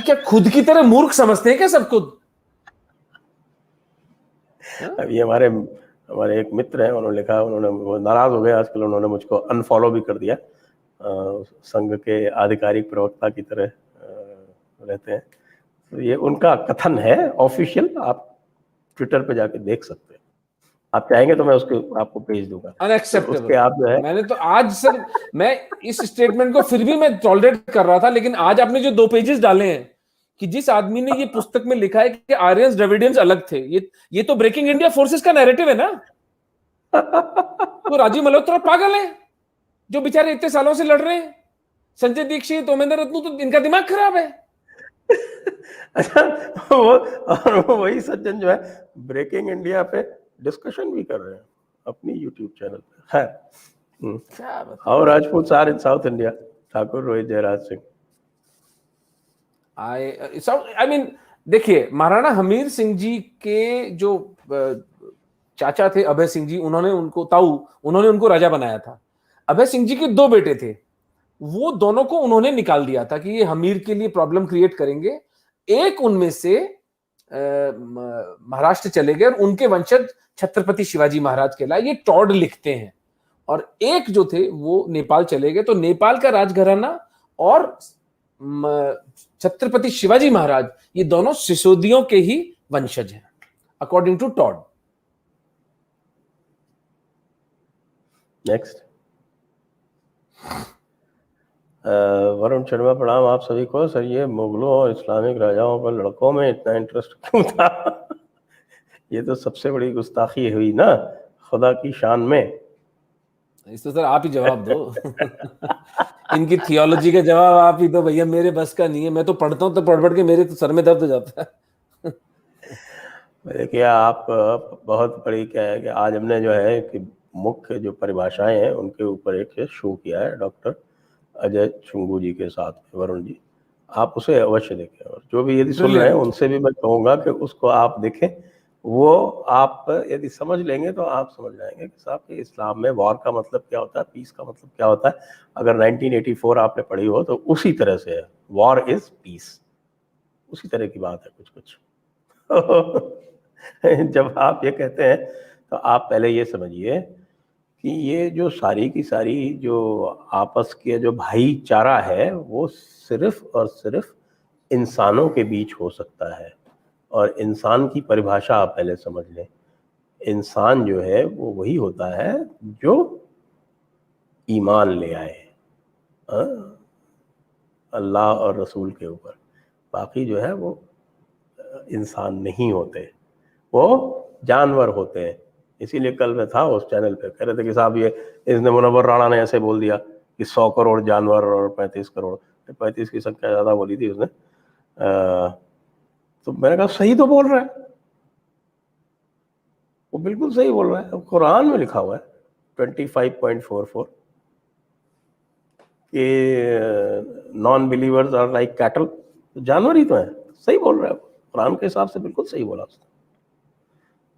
क्या खुद की तरह मूर्ख समझते हैं क्या सब खुद? अभी हमारे एक मित्र हैं, उन्होंने लिखा, वो नाराज हो गए आजकल, उन्होंने मुझको अनफॉलो भी कर दिया। संघ के आधिकारिक प्रवक्ता की तरह रहते हैं, तो ये उनका कथन है ऑफिशियल, आप ट्विटर पे जाके देख सकते हैं। आप चाहेंगे तो मैं उसके आपको भेज दूंगा, तो उसके अनएक्सेप्टेबल। आप जो है मैंने तो आज सर, मैं इस स्टेटमेंट को फिर भी मैं टॉलरेट कर रहा था, लेकिन आज आपने जो 2 पेजेस डाले हैं कि जिस आदमी ने ये पुस्तक में लिखा है कि आर्यंस द्रविडियंस अलग थे, ये तो ब्रेकिंग इंडिया फोर्सेस का नैरेटिव है ना। तो राजीव मल्होत्रा पागल है जो बेचारे इतने सालों से लड़ रहे हैं। संजय दीक्षित, ओमेंद्र रत्नू, तो इनका दिमाग खराब है। अच्छा, वो और वो वही सज्जन जो है ब्रेकिंग इंडिया पे डिस्कशन भी कर रहे हैं अपनी यूट्यूब चैनल पे है। क्या बताएं। How Rajput are in south India, Thakur Rohit Jayraj Singh. I mean देखिए, महाराणा हमीर सिंह जी के जो चाचा थे अभय सिंह जी, उन्होंने उनको राजा बनाया था। अभय सिंह जी के 2 बेटे थे, वो दोनों को उन्होंने निकाल दिया था कि ये हमीर के लिए प्रॉब्लम क्रिएट करेंगे। एक उनमें से महाराष्ट्र चले गए और उनके वंशज छत्रपति शिवाजी महाराज कहलाए, ये टॉड लिखते हैं। और एक जो थे वो नेपाल चले गए, तो नेपाल का राजघराना और छत्रपति शिवाजी महाराज, ये दोनों सिसोदियों के ही वंशज हैं according to Tod. Next, Varun Sharma, प्रणाम आप सभी को। सर, ये मुगलों और इस्लामिक राजाओं पर लड़कों में इतना इंटरेस्ट क्यों था? ये तो सबसे बड़ी गुस्ताखी हुई ना खुदा की शान में। इसको सर आप ही जवाब दो। इनकी थियोलॉजी का जवाब आप ही दो भैया, मेरे बस का नहीं है। मैं तो पढ़ता हूँ तो पढ़ के मेरे तो सर में दर्द हो जाता है। देखिए, आप बहुत बड़ी क्या है कि आज हमने जो है कि मुख्य जो परिभाषाएं हैं उनके ऊपर एक शो किया है डॉक्टर अजय चुंगू जी के साथ में, वरुण जी, आप उसे अवश्य देखें। और जो भी यदि सुन रहे हैं उनसे भी मैं कहूँगा कि उसको आप देखें। वो आप यदि समझ लेंगे तो आप समझ जाएंगे कि साहब कि इस्लाम में वॉर का मतलब क्या होता है, पीस का मतलब क्या होता है। अगर 1984 आपने पढ़ी हो तो उसी तरह से है, वॉर इज पीस, उसी तरह की बात है कुछ कुछ। जब आप ये कहते हैं तो आप पहले ये समझिए कि ये जो सारी की सारी जो आपस के जो भाईचारा है वो सिर्फ और सिर्फ इंसानों के बीच हो सकता है। और इंसान की परिभाषा आप पहले समझ लें। इंसान जो है वो वही होता है जो ईमान ले आए अल्लाह और रसूल के ऊपर। बाकी जो है वो इंसान नहीं होते, वो जानवर होते हैं। इसीलिए कल मैं था उस चैनल पे, कह रहे थे कि साहब ये इसने मुनव्वर राणा ने ऐसे बोल दिया कि 100 करोड़ जानवर और 35 करोड़, 35 की संख्या ज़्यादा बोली थी उसने। तो मैंने कहा सही तो बोल रहा है, वो बिल्कुल सही बोल रहा है। कुरान में लिखा हुआ है 25.44 कि non believers are like cattle, जानवर ही तो है। सही बोल रहा है, कुरान के हिसाब से बिल्कुल सही बोला उसने।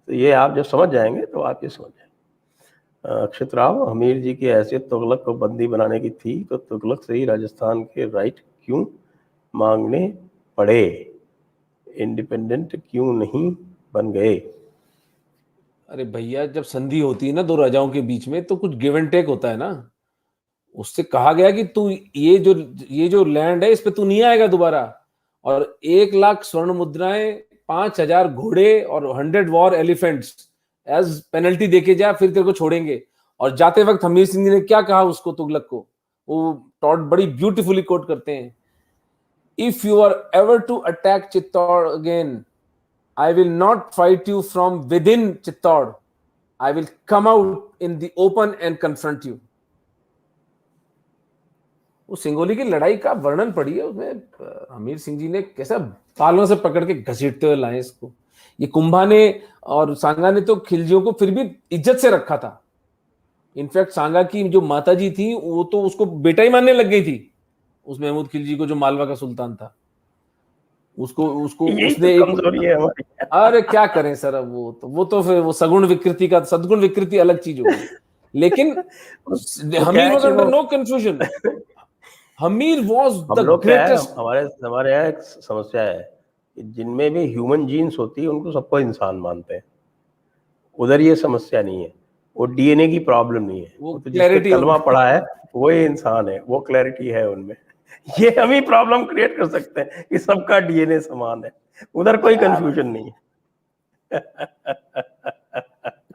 तो ये आप जब समझ जाएंगे तो आप ये समझ जाएंगे। अक्षित राव, हमीर जी की हैसियत तुगलक को बंदी बनाने की थी तो तुगलक से ही राजस्थान के राइट क्यों मांगने पड़े, इंडिपेंडेंट क्यों नहीं बन गए? अरे भैया, जब संधि होती है ना 2 राजाओं के बीच में तो कुछ गिव एंड टेक होता है ना। उससे कहा गया कि तू ये जो लैंड है इस पे तू नहीं आएगा दोबारा, और 1 लाख स्वर्ण मुद्राएं, 5000 घोड़े और 100 वॉर एलिफेंट्स एज पेनल्टी देके जा, फिर तेरे को छोड़ेंगे। और जाते वक्त हमीर सिंह जी ने क्या कहा उसको, तुगलक को, वो टॉड बड़ी ब्यूटीफुली कोट करते हैं, if you are ever to attack Chittor again, I will not fight you from within Chittor. I will come out in the open and confront you. वो सिंगोली की लड़ाई का वर्णन पढ़िए, उसमें हमीर सिंह जी ने कैसा बालों से पकड़ के घसीटते हुए लाए इसको। ये कुंभा ने और सांगा ने तो खिलजियों को फिर भी इज्जत से रखा था। इनफैक्ट सांगा की जो माता जी थी वो तो उसको बेटा ही मानने लग गई थी, उस महमूद खिलजी को जो मालवा का सुल्तान था। उसको उसने तो कमजोरी है हमारी। अरे क्या करें सर, अब वो तो फिर वो सगुण विकृति का, सद्गुण विकृति अलग चीज होगी। लेकिन Hamir was under no confusion, Hamir was the greatest. हमारे यहाँ एक समस्या है कि जिनमें भी ह्यूमन जीन्स होती है उनको सबको इंसान मानते हैं। उधर ये समस्या नहीं है, वो डीएनए की प्रॉब्लम नहीं है, वो तो जिसने कलमा पढ़ा है वो ही इंसान है, वो क्लैरिटी है उनमें। ये हम ही प्रॉब्लम क्रिएट कर सकते हैं कि सबका डीएनए समान है, उधर कोई कंफ्यूजन नहीं है।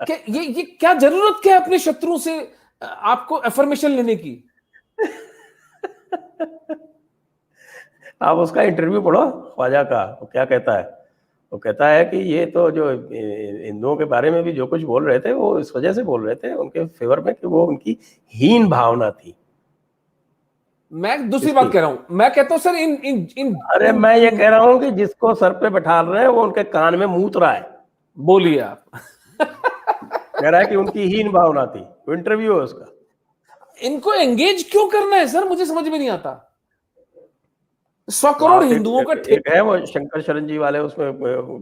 ये क्या जरूरत क्या है अपने शत्रुओं से आपको एफर्मेशन लेने की? आप उसका इंटरव्यू पढ़ो ख्वाजा का, वो क्या कहता है। वो कहता है कि ये तो जो हिंदुओं के बारे में भी जो कुछ बोल रहे थे वो इस वजह से बोल रहे थे उनके फेवर में कि वो उनकी हीन भावना थी। मैं दूसरी बात कह रहा हूं, मैं कहता हूं सर इन इन इन अरे मैं ये कह रहा हूं कि जिसको सर पे बैठा रहे हैं वो उनके कान में मूत रहा है। बोलिए आप। कह रहा है कि उनकी हीन भावना थी, इंटरव्यू है उसका। इनको एंगेज क्यों करना है सर, मुझे समझ में नहीं आता। 100 करोड़ हिंदुओं का एक है वो शंकर शरण जी वाले उसमें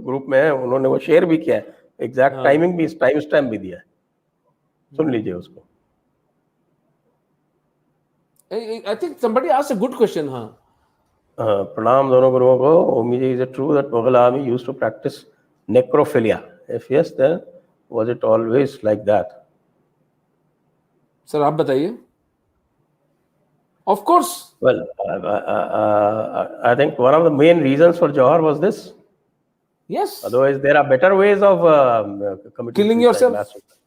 ग्रुप में है, उन्होंने वो शेयर भी किया है, एग्जैक्ट टाइमिंग भी, टाइम स्टैम्प भी दिया है, सुन लीजिए उसको। I think somebody asked a good question. हाँ, प्रणाम दोनों गुरुओं को। Omi ji, is it true that Mughal army used to practise necrophilia? If yes then was it always like that? Sir आप बताइए। Of course. Well, I think one of the main reasons for Johar was this. Yes. Otherwise, there are better ways of committing Killing suicide, yourself. mass suicide.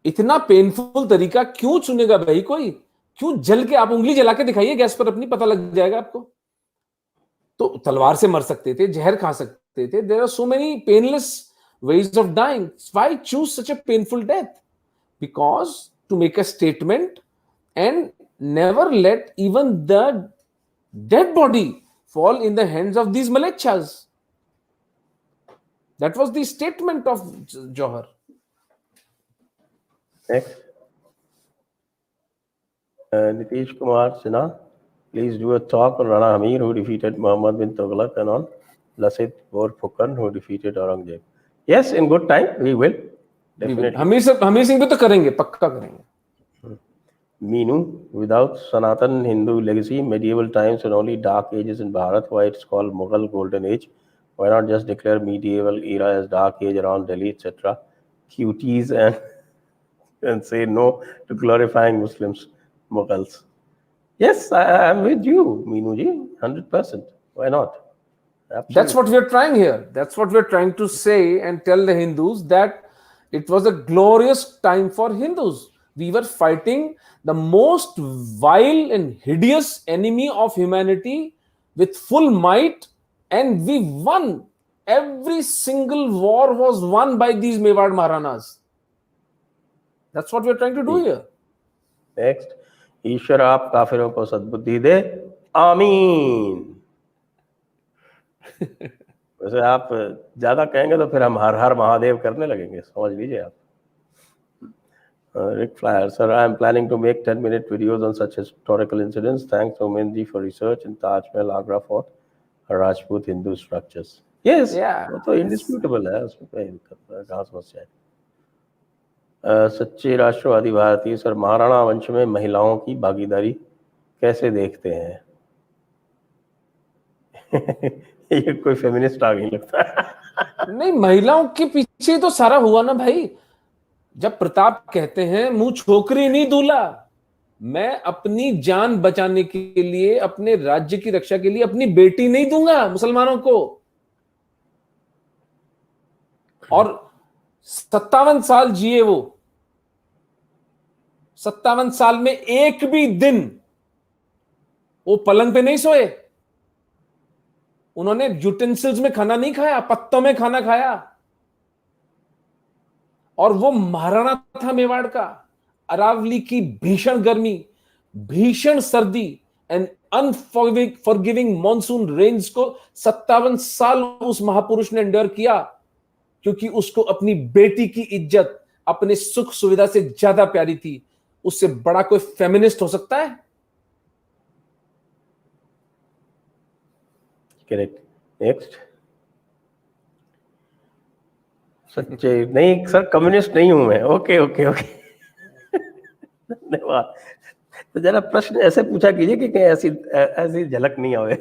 इतना painful तरीका क्यों चुनेगा भाई कोई? क्यों जल के, आप उंगली जला के दिखाइए गैस पर अपनी, पता लग जाएगा आपको। तो तलवार से मर सकते थे, जहर खा सकते थे। There are so many painless ways of dying. Why choose such a painful death? Because to make a statement and never let even the dead body fall in the hands of these malechas. That was the statement of Johar. Next. Nitish Kumar Sinha, please do a talk on Rana Hamir, who defeated Muhammad bin Tughlaq, and on Lasit Borphukan, who defeated Aurangzeb. Yes, in good time, we will. Definitely. Hamir Singh पे तो करेंगे, पक्का करेंगे। Meenu, without Sanatan Hindu legacy, medieval times and only dark ages in Bharat, why it's called Mughal Golden Age? Why not just declare medieval era as dark age around Delhi, etc.? Cuties and say no to glorifying Muslims, Mughals. Yes, I'm with you, Meenu ji, 100%. Why not? Absolutely. That's what we're trying here. That's what we're trying to say and tell the Hindus, that it was a glorious time for Hindus. We were fighting the most vile and hideous enemy of humanity with full might, and we won. Every single war was won by these Mewad Maharanas. That's what we're trying to do here. Next. ईश्वर आप काफिरों को सद्बुद्धि दे, आमीन। वैसे आप ज्यादा कहेंगे तो फिर हम हर हर महादेव करने लगेंगे, समझ लीजिए आप। Rick Flyer, sir, I am planning to make 10-minute videos on such historical incidents. Thanks, Omen ji, for research in Taj Mahal, Agra Fort, Rajput Hindu structures. Yes, Yeah. वो तो indisputable है, उसमें कोई दिक्कत नहीं है, कहाँ समस्या है। सच्चे राष्ट्रवादी भारतीय, सर, महाराणा वंश में महिलाओं की भागीदारी कैसे देखते हैं? ये कोई फेमिनिस्ट आ गई लगता है। नहीं, महिलाओं के पीछे तो सारा हुआ ना भाई। जब प्रताप कहते हैं मुंह छोकरी नहीं दूल्हा, मैं अपनी जान बचाने के लिए, अपने राज्य की रक्षा के लिए अपनी बेटी नहीं दूंगा मुसलमानों को। और 57 साल जिए वो, 57 साल में एक भी दिन वो पलंग पे नहीं सोए। उन्होंने यूटेंसिल्स में खाना नहीं खाया, पत्तों में खाना खाया। और वो महाराणा था मेवाड़ का। अरावली की भीषण गर्मी, भीषण सर्दी एंड अनफॉरगिविंग मॉनसून रेन्स को 57 साल उस महापुरुष ने एंड्योर किया, क्योंकि उसको अपनी बेटी की इज्जत अपने सुख सुविधा से ज्यादा प्यारी थी। उससे बड़ा कोई फेमिनिस्ट हो सकता है? करेक्ट। नेक्स्ट। सच्चे नहीं सर, कम्युनिस्ट नहीं हूं मैं। ओके ओके ओके, धन्यवाद। तो जरा प्रश्न ऐसे पूछा कीजिए कि कहीं ऐसी झलक नहीं आवे।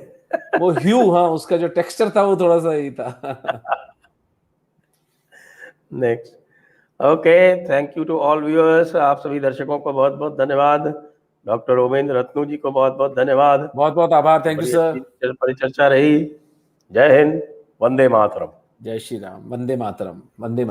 वो ह्यू, हाँ, उसका जो टेक्सचर था वो थोड़ा सा ही था। Next. Okay, thank you to all viewers. आप सभी दर्शकों को बहुत बहुत धन्यवाद। डॉक्टर ओमेंद्र रत्नू जी को बहुत बहुत धन्यवाद, बहुत बहुत आभार। Thank you sir. परिचर्चा रही। जय हिंद, वंदे मातरम। जय श्री राम, वंदे मातरम, वंदे